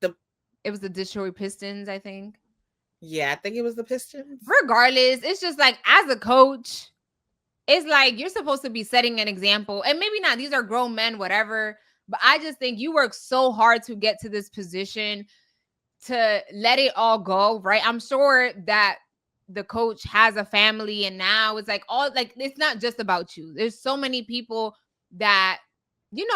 it was the Detroit Pistons, I think. Yeah, I think it was the Pistons. Regardless, it's just like as a coach, it's like you're supposed to be setting an example. And maybe not, these are grown men, whatever. But I just think you work so hard to get to this position to let it all go, right? I'm sure that the coach has a family and now it's like it's not just about you. There's so many people that,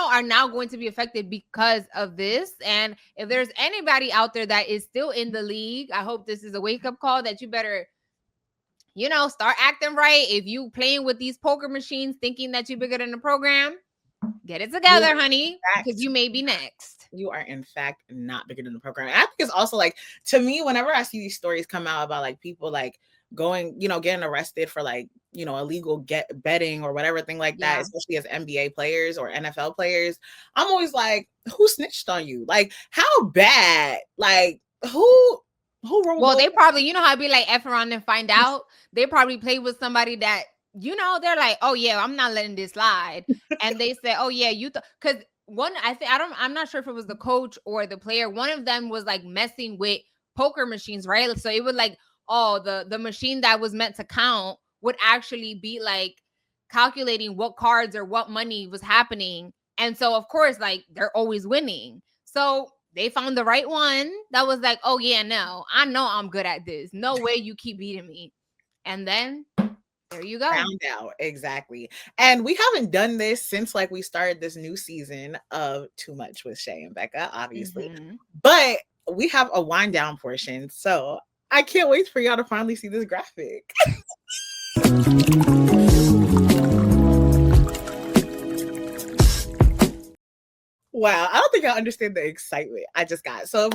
are now going to be affected because of this. And if there's anybody out there that is still in the league, I hope this is a wake-up call that you better, start acting right. If you playing with these poker machines thinking that you're bigger than the program, get it together, honey, because you may be next. You are, in fact, not bigger than the program. And I think it's also like, to me, whenever I see these stories come out about like people like going, getting arrested for like, illegal betting or whatever thing like that, especially as NBA players or NFL players, I'm always like, who snitched on you? Like, how bad? Like, who wrote? Well, they probably, how I'd be like F around and find out. They probably played with somebody that, they're like, oh yeah, I'm not letting this slide. And they say, oh yeah, because I'm not sure if it was the coach or the player. One of them was like messing with poker machines, right? So it would like, the machine that was meant to count would actually be like calculating what cards or what money was happening. And so of course, like they're always winning. So they found the right one that was like, oh yeah, no, I know I'm good at this. No way you keep beating me. And then there you go. Found out. Exactly. And we haven't done this since like we started this new season of Too Much with Shey and Becca, obviously. But we have a wind down portion. So I can't wait for y'all to finally see this graphic. Wow. I don't think I understand the excitement I just got. So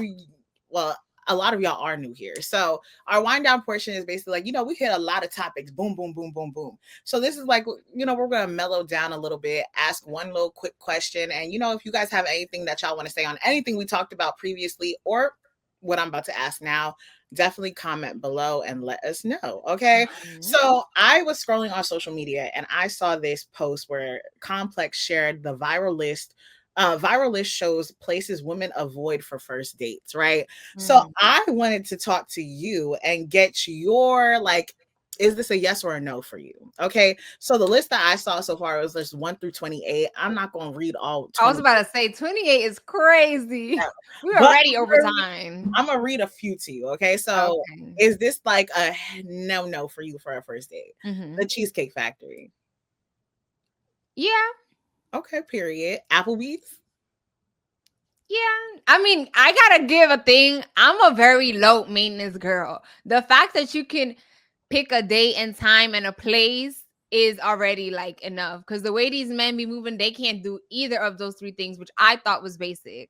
a lot of y'all are new here. So our wind down portion is basically like, we hit a lot of topics. Boom, boom, boom, boom, boom. So this is like, we're going to mellow down a little bit, ask one little quick question. And, if you guys have anything that y'all want to say on anything we talked about previously or what I'm about to ask now, definitely comment below and let us know. Okay. So I was scrolling on social media and I saw this post where Complex shared the viral list. Viral list shows places women avoid for first dates, right? So I wanted to talk to you and get your is this a yes or a no for you? Okay. So the list that I saw so far was list 1 through 28. I'm not going to read all 20. I was about to say 28 is crazy. Yeah. We were already over time. I'm going to read a few to you. Okay. So is this like a no for you for a first date? The Cheesecake Factory. Yeah. Okay. Period. Applebee's. Yeah, I mean, I gotta give a thing. I'm a very low maintenance girl. The fact that you can pick a date and time and a place is already like enough. Because the way these men be moving, they can't do either of those three things, which I thought was basic.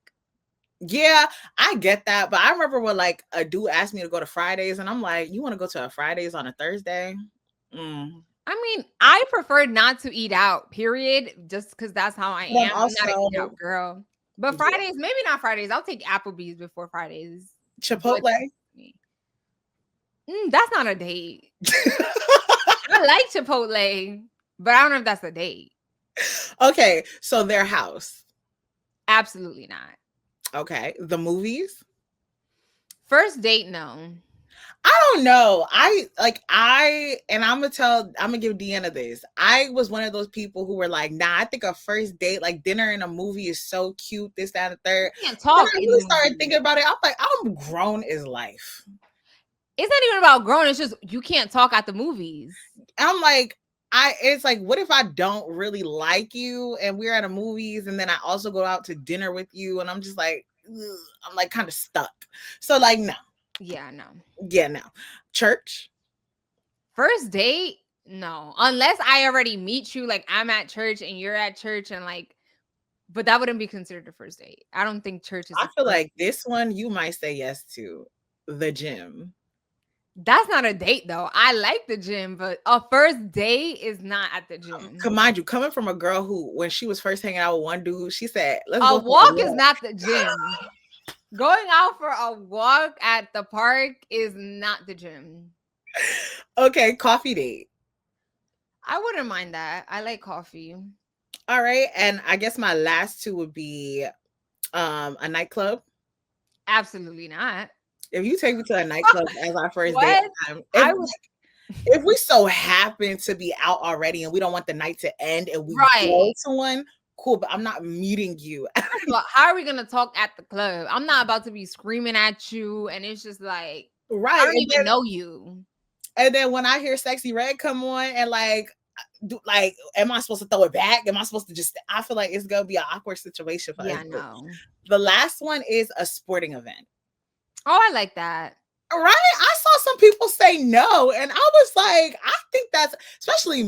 Yeah, I get that. But I remember when like a dude asked me to go to Fridays, and I'm like, you want to go to a Fridays on a Thursday? I mean, I prefer not to eat out, period. Just because that's how I am. I'm not an eat out girl. But Fridays, maybe not Fridays. I'll take Applebee's before Fridays. Chipotle. That's not a date. I like Chipotle, but I don't know if that's a date. Okay, so their house. Absolutely not. Okay, the movies. First date, no. I don't know. I'm gonna give Deanna this. I was one of those people who were like, nah, I think a first date, like dinner and a movie is so cute, this, that, and the third. You can't talk. I really started thinking about it. I'm like, I'm grown as life. It's not even about grown, it's just you can't talk at the movies. I'm like, it's like, what if I don't really like you and we're at a movies and then I also go out to dinner with you and I'm just like, ugh, I'm like kind of stuck. So like, no. Yeah, no. Yeah, no. Church? First date? No. Unless I already meet you, like I'm at church and you're at church and like, but that wouldn't be considered a first date. I don't think church is. I feel like this one you might say yes to. The gym. That's not a date though. I like the gym, but a first date is not at the gym. Mind you, coming from a girl who, when she was first hanging out with one dude, she said, let's go. A walk is not the gym. Going out for a walk at the park is not the gym. Okay, coffee date. I wouldn't mind that. I like coffee. All right, and I guess my last two would be a nightclub. Absolutely not. If you take me to a nightclub as our first date, if we so happen to be out already and we don't want the night to end and we go to one, cool, but I'm not meeting you. Well, how are we gonna talk at the club? I'm not about to be screaming at you, and it's just like, I don't even know you. And then when I hear Sexy Red come on, and like, am I supposed to throw it back? Am I supposed to just? I feel like it's gonna be an awkward situation for us. Yeah, no. The last one is a sporting event. Oh, I like that. Right? I saw some people say no, and I was like, I think that's especially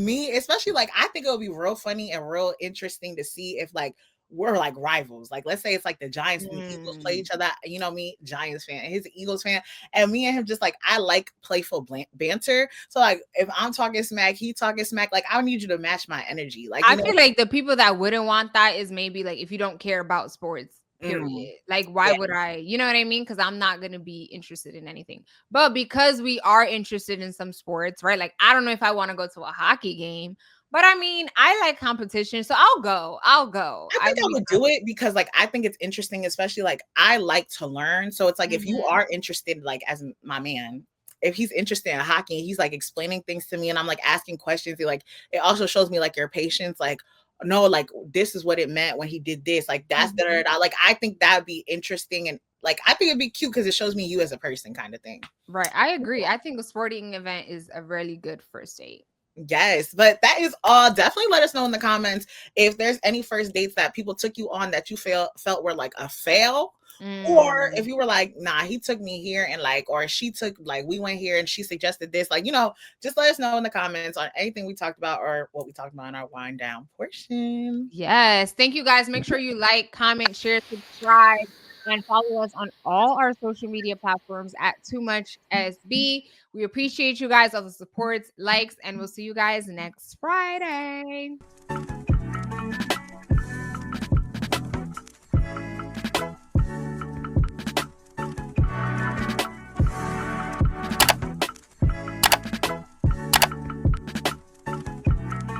like I think it would be real funny and real interesting to see if like we're like rivals. Like, let's say it's like the Giants and the Eagles play each other. You know me, Giants fan, and he's an Eagles fan, and me and him just like I like playful banter. So like if I'm talking smack, he talking smack. Like I need you to match my energy. Like I feel like the people that wouldn't want that is maybe like if you don't care about sports. Period. Like, why would I? You know what I mean? Because I'm not going to be interested in anything. But because we are interested in some sports, right? Like, I don't know if I want to go to a hockey game, but I mean, I like competition. So I'll go. I think I would do it because, like, I think it's interesting, especially like I like to learn. So it's like if you are interested, like, as my man, if he's interested in hockey and he's like explaining things to me and I'm like asking questions, it also shows me like your patience, like, no, like this is what it meant when he did this, like that's like I think that would be interesting and like I think it'd be cute because it shows me you as a person kind of thing. Right. I agree. I think a sporting event is a really good first date. Yes, but that is all. Definitely let us know in the comments if there's any first dates that people took you on that you felt were like a fail. Or if you were like, nah, he took me here and like, or she took, like, we went here and she suggested this, like, just let us know in the comments on anything we talked about or what we talked about in our wind down portion. Yes. Thank you guys. Make sure you like, comment, share, subscribe. and follow us on all our social media platforms at toomuchsb. We appreciate you guys, all the supports, likes, and we'll see you guys next Friday.